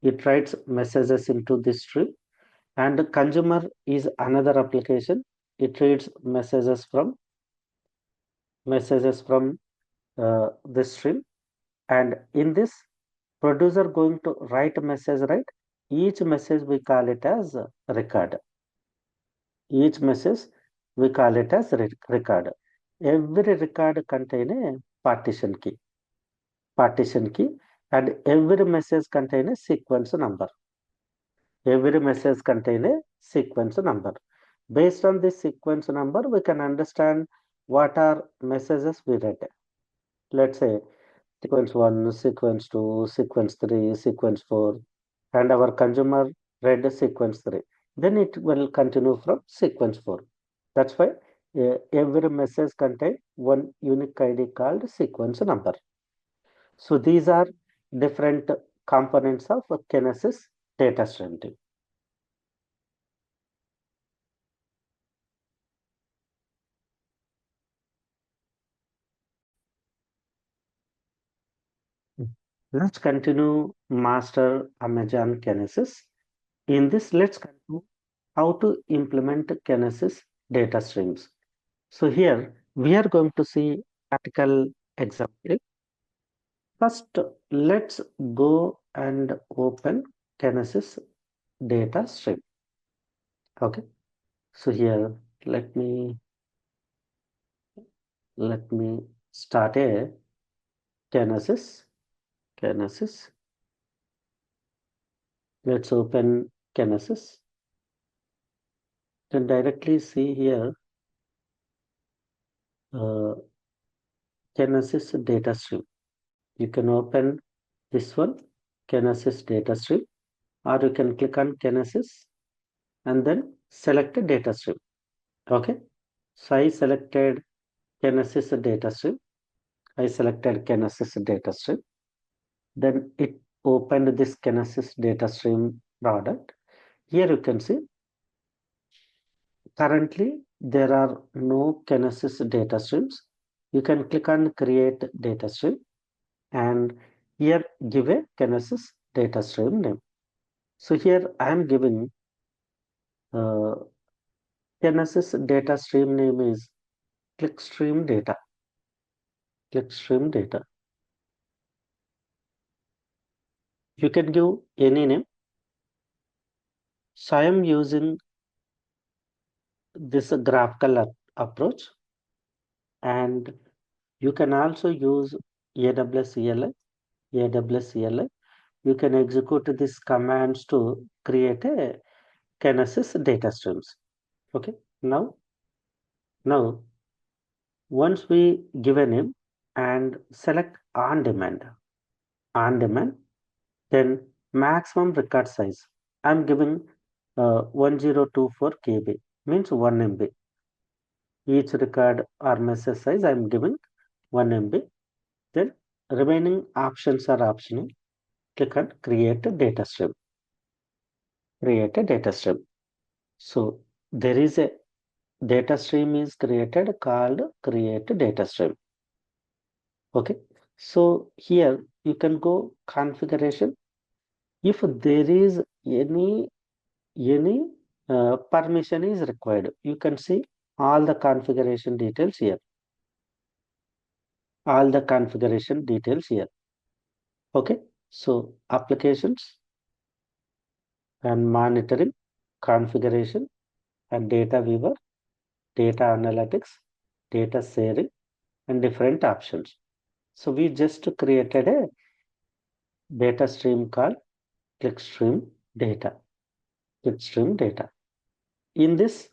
It writes messages into this stream. And the consumer is another application. It reads messages from this stream. And in this producer going to write a message, right? Each message we call it as record. Each message we call it as record. Every record contain a partition key. Partition key, and every message contain a sequence number. Every message contain a sequence number. Based on this sequence number, we can understand what are messages we read. Let's say sequence 1, sequence 2, sequence 3, sequence 4, and our consumer read sequence 3. Then it will continue from sequence 4. That's why every message contains one unique ID called sequence number. So these are different components of a Kinesis data stream. Let's continue master Amazon Kinesis. In this, let's continue how to implement Kinesis data streams. So here we are going to see practical example. First, let's go and open Kinesis data stream. Okay. So here let me start a Kinesis. Kinesis. Let's open Kinesis. Then directly see here Kinesis data stream. You can open this one, Kinesis data stream, or you can click on Kinesis and then select a data stream. Okay. So I selected Kinesis data stream. I selected Kinesis data stream. Then it opened this Kinesis data stream product. Here you can see currently there are no Kinesis data streams. You can click on create data stream and here give a Kinesis data stream name. So here I am giving uh, Kinesis data stream name is clickstream data. Clickstream data. You can give any name. So I am using this graphical approach, and you can also use AWS CLI. AWS CLI. You can execute these commands to create a Kinesis data streams. Okay. Now, once we give a name and select on demand, then maximum record size. I'm giving 1024 KB, means 1 MB. Each record or message size I'm giving 1 MB. Then remaining options are optional. Click on create a data stream. Create a data stream. So there is a data stream is created called create data stream. Okay. So here you can go configuration. If there is any permission is required, you can see all the configuration details here. All the configuration details here. Okay. So applications and monitoring, configuration and data viewer, data analytics, data sharing, and different options. So we just created a data stream called clickstream data. Clickstream data. In this,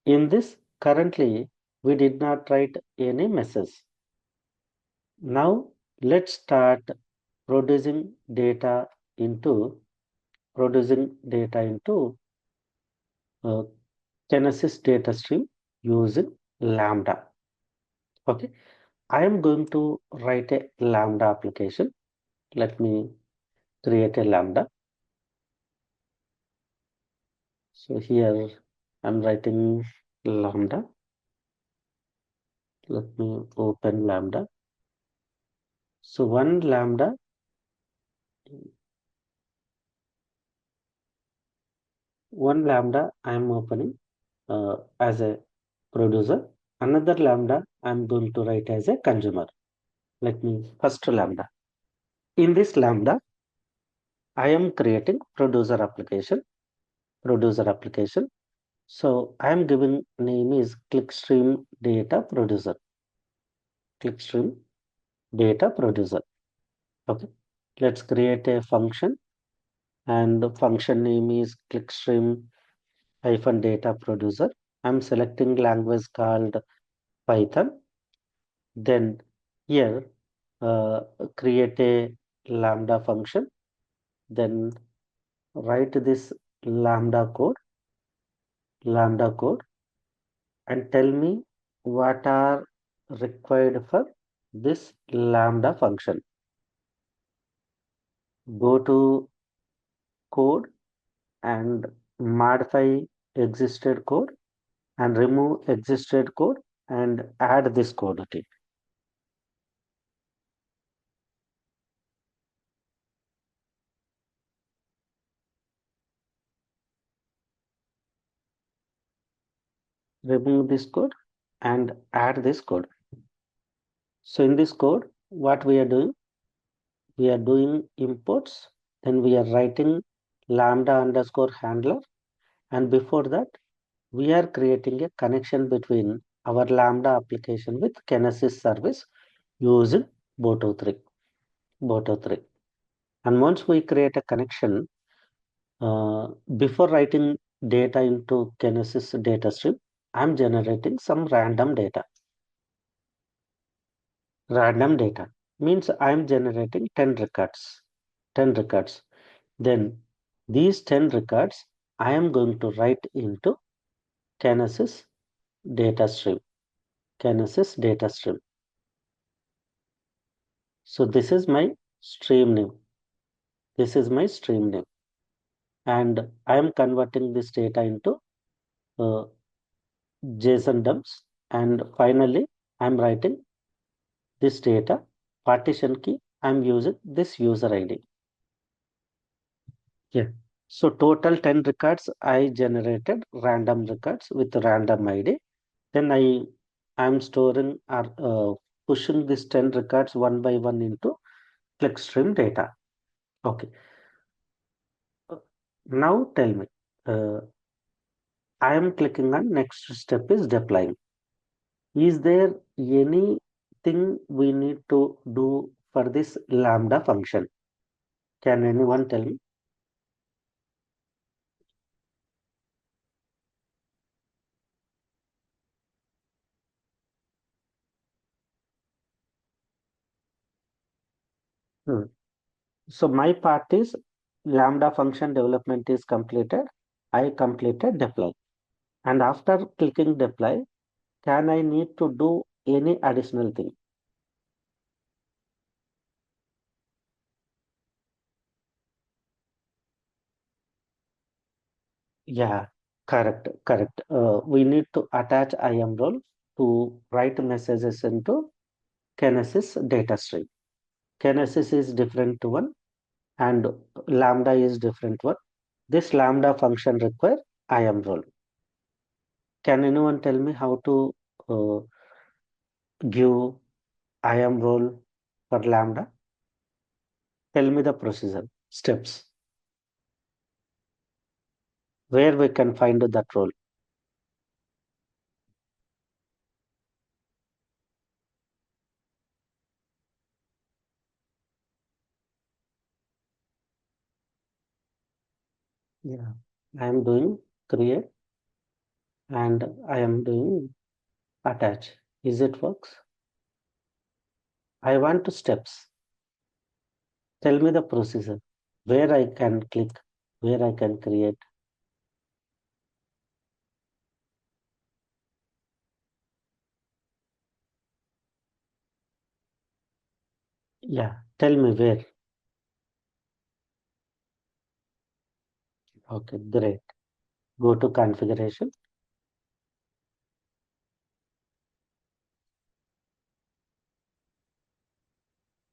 in this currently we did not write any message. Now let's start producing data into uh, Kinesis data stream using Lambda. Okay, I am going to write a Lambda application. Let me create a Lambda. So here I'm writing Lambda. Let me open Lambda. So one Lambda I'm opening as a producer. Another Lambda I'm going to write as a consumer. Let me first Lambda. In this Lambda, I am creating producer application. So I am giving name is clickstream data producer. Clickstream data producer. Okay. Let's create a function and the function name is clickstream hyphen data producer. I'm selecting language called Python. Then here uh, create a lambda function. Then write this lambda code and tell me what are required for this lambda function. Go to code and modify existed code and remove existed code and add this code to it. Remove this code and add this code. So in this code, what we are doing? We are doing imports, then we are writing lambda underscore handler, and before that, we are creating a connection between our lambda application with Kinesis service using Boto3. Boto3. And once we create a connection, before writing data into Kinesis data stream, I'm generating some random data. Random data means I'm generating 10 records. 10 records. Then these 10 records I am going to write into Kinesis data stream. Kinesis data stream. So this is my stream name. This is my stream name. And I am converting this data into uh, JSON dumps. And finally, I'm writing this data partition key. I'm using this user ID. Yeah. So total 10 records I generated random records with random ID. Then I'm storing or pushing these 10 records one by one into clickstream data. Okay. Uh, Now tell me, uh, I am clicking on next step is deploying. Is there anything we need to do for this lambda function? Can anyone tell me? Hmm. So my part is lambda function development is completed. I completed deploy. And after clicking deploy, can I need to do any additional thing? Yeah, Correct, correct. We need to attach IAM role to write messages into Kinesis data stream. Kinesis is different one and Lambda is different one. This Lambda function require IAM role. Can anyone tell me how to uh, give IAM role for Lambda? Tell me the procedure, steps, where we can find that role. Yeah, I am doing create and I am doing attach. Is it works? I want to steps. Tell me the procedure, where I can click, where I can create. Yeah, tell me where. Okay, great. Go to configuration.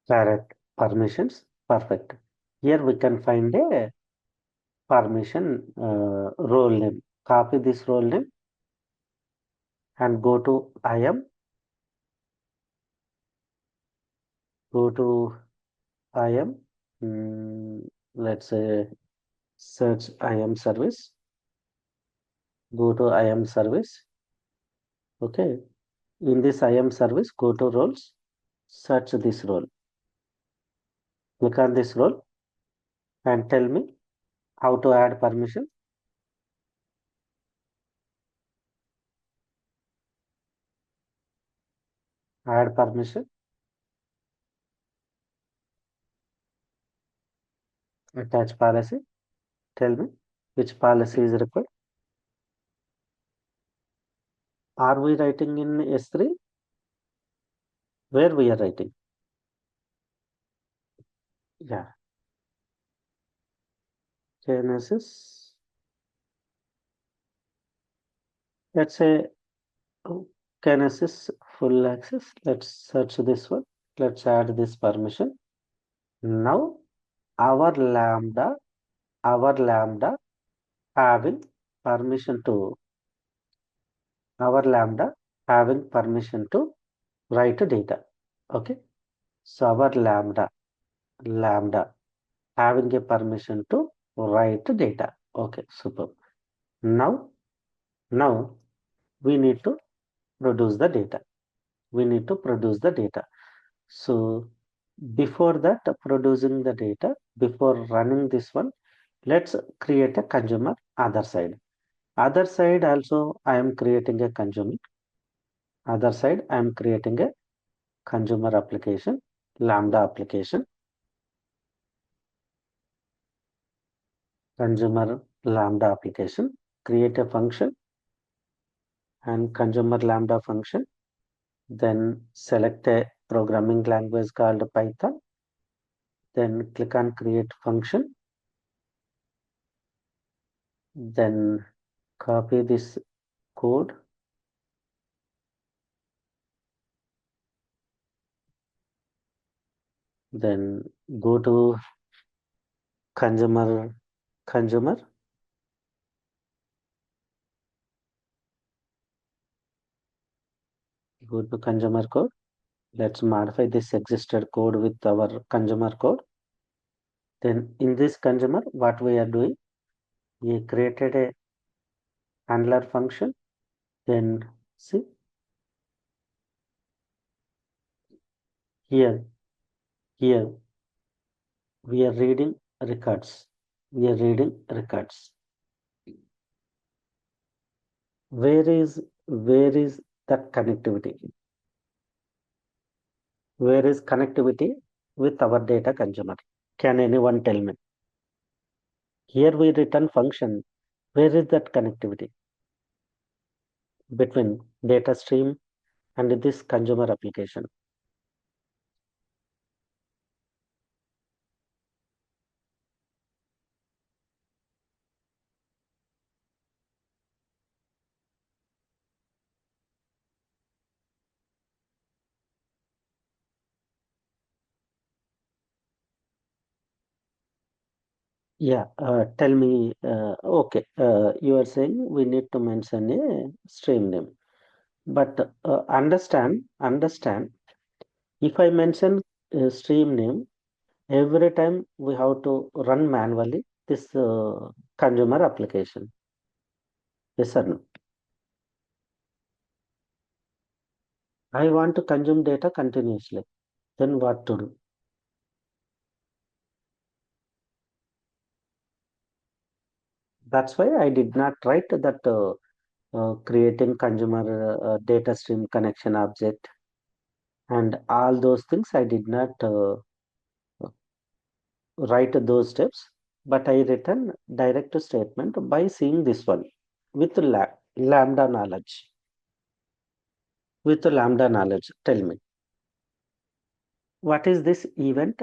Correct. Permissions. Perfect. Here we can find a permission role name. Copy this role name and go to IAM. Go to IAM. Let's say search IAM service. Go to IAM service. Okay. In this IAM service, go to roles. Search this role. Click on this role and tell me how to add permission. Add permission. Attach policy. Tell me which policy is required. Are we writing in S3? Where we are writing? Yeah. Kinesis. Let's say Kinesis full access. Let's search this one. Let's add this permission. Now our lambda having permission to our lambda having permission to write data. Okay. So our lambda having a permission to write data. Okay, super. Now, now we need to produce the data. We need to produce the data. So before that, producing the data, before running this one, let's create a consumer other side. Other side also I am creating a consumer. Other side I am creating a consumer application, Lambda application, consumer Lambda application, create a function and consumer Lambda function. Then select a programming language called Python. Then click on create function. Then copy this code. Then go to consumer. Go to consumer code. Let's modify this existed code with our consumer code. Then in this consumer, what we are doing, we created a handler function. Then see here, here we are reading records. We are reading records. Where is that connectivity? Where is connectivity with our data consumer? Can anyone tell me? Here we return function. Where is that connectivity between data stream and this consumer application? Yeah, tell me, okay, you are saying we need to mention a stream name, but understand, if I mention a stream name, every time we have to run manually this consumer application. Yes or no? I want to consume data continuously. Then what to do? That's why I did not write that creating consumer data stream connection object and all those things. I did not write those steps, but I written direct statement by seeing this one with lambda knowledge. With lambda knowledge, tell me what is this event?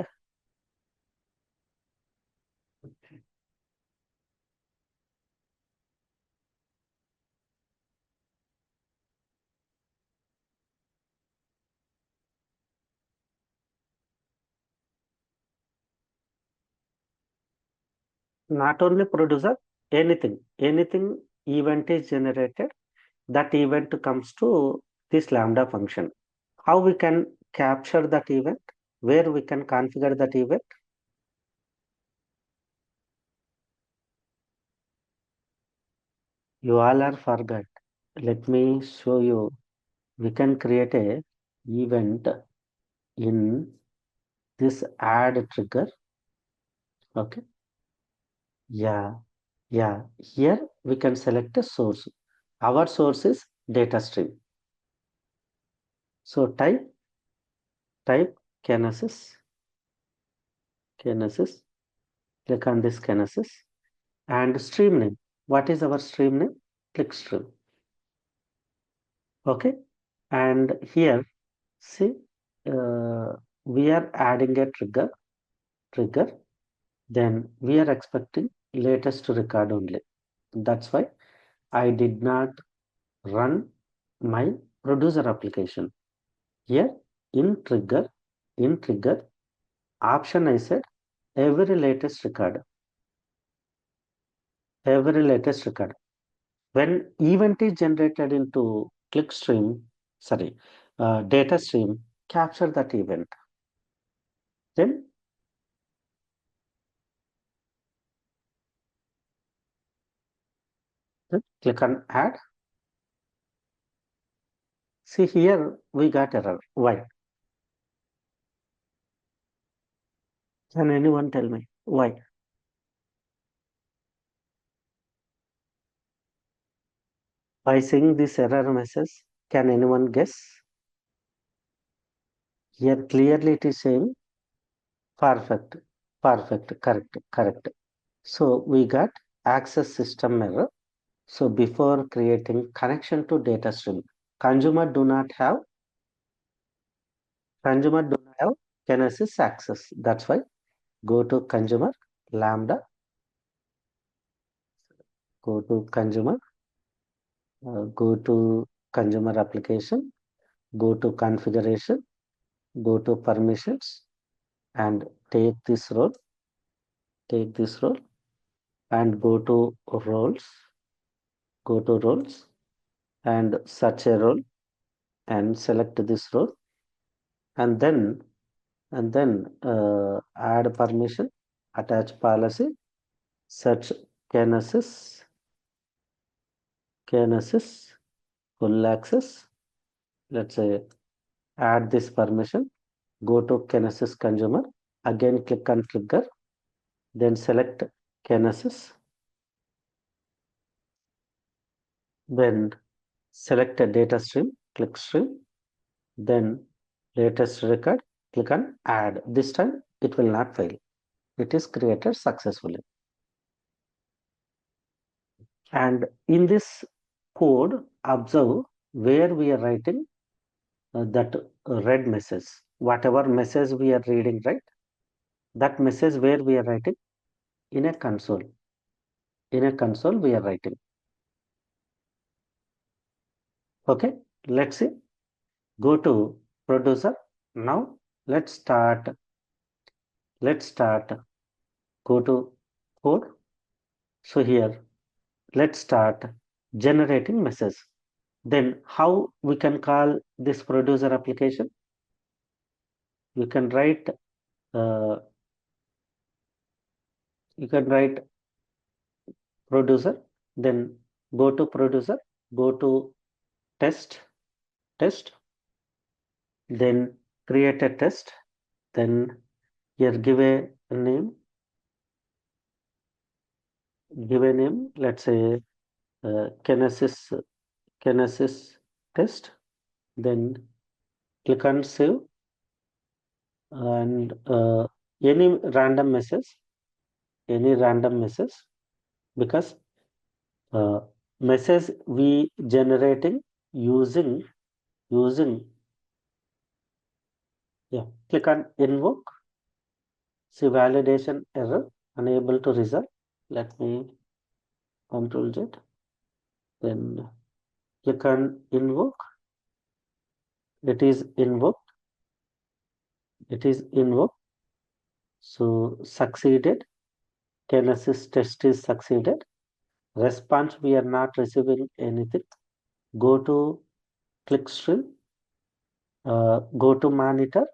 Not only producer, anything event is generated. That event comes to this lambda function. How we can capture that event? Where we can configure that event? You all are forgot. Let me show you. We can create a event in this add trigger. Okay. Yeah. Yeah. Here we can select a source. Our source is data stream. So type Kinesis. Kinesis. Click on this Kinesis and stream name. What is our stream name? Click stream. Okay. And here, see, we are adding a trigger. Then we are expecting latest record only. That's why I did not run my producer application. Here in trigger option I said every latest record, every latest record. When event is generated into click stream, sorry, data stream, capture that event. Then click on add. See here we got error. Why? Can anyone tell me why? By seeing this error message, can anyone guess? Here clearly it is saying perfect, perfect, correct. So we got access system error. So before creating connection to data stream, consumer do not have consumer do not have Kinesis access. That's why go to consumer lambda, go to consumer, go to consumer application, go to configuration, go to permissions, and take this role, and go to roles, and search a role, and select this role, and then add permission, attach policy, search Kinesis, Kinesis, full access. Let's say add this permission, go to Kinesis consumer, again click on trigger, then select Kinesis, then select a data stream, click stream, then latest record, click on add. This time it will not fail. It is created successfully. And in this code, observe where we are writing that red message. Whatever message we are reading, right? That message where we are writing in a console. In a console we are writing. Okay, let's see. Go to producer. Now let's start. Let's start. Go to code. So here, let's start generating message. Then how we can call this producer application? You can write uh, producer, then go to producer, go to test, then create a test, then here give a name, let's say Kinesis test, then click on save, and any random message, because uh, message we generating using click on invoke. See validation error, unable to resolve. Let me Control Z. Then click on invoke. It is invoked. So succeeded. Kinesis test is succeeded. Response, we are not receiving anything. Go to clickstream. Go to monitor.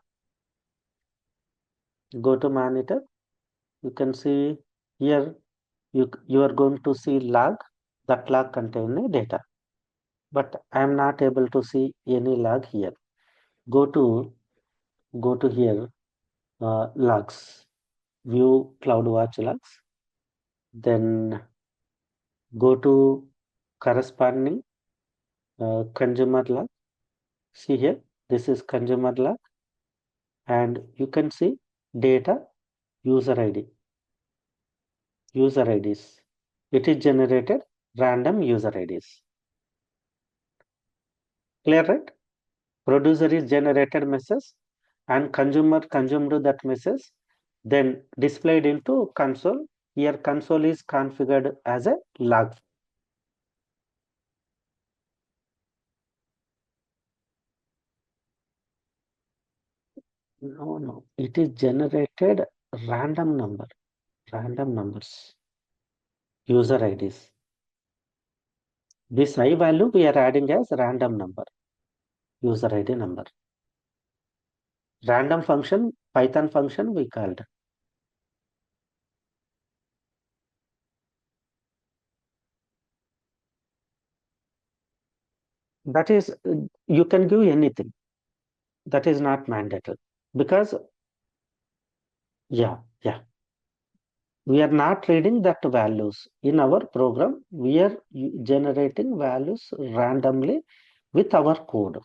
You can see here you are going to see log. That log contains data, but I am not able to see any log here. Go to here, logs, view CloudWatch logs, then go to corresponding consumer log. See here, this is consumer log, and you can see data user IDs. It is generated random user IDs. Clear, right? Producer is generated message and consumer consumed that message, then displayed into console. Here console is configured as a log. No, it is generated random numbers, user IDs. This I value we are adding as random number, user ID number. Random function, Python function we called. That is, you can give anything. That is not mandatory, because yeah, we are not reading that values in our program. We are generating values randomly with our code.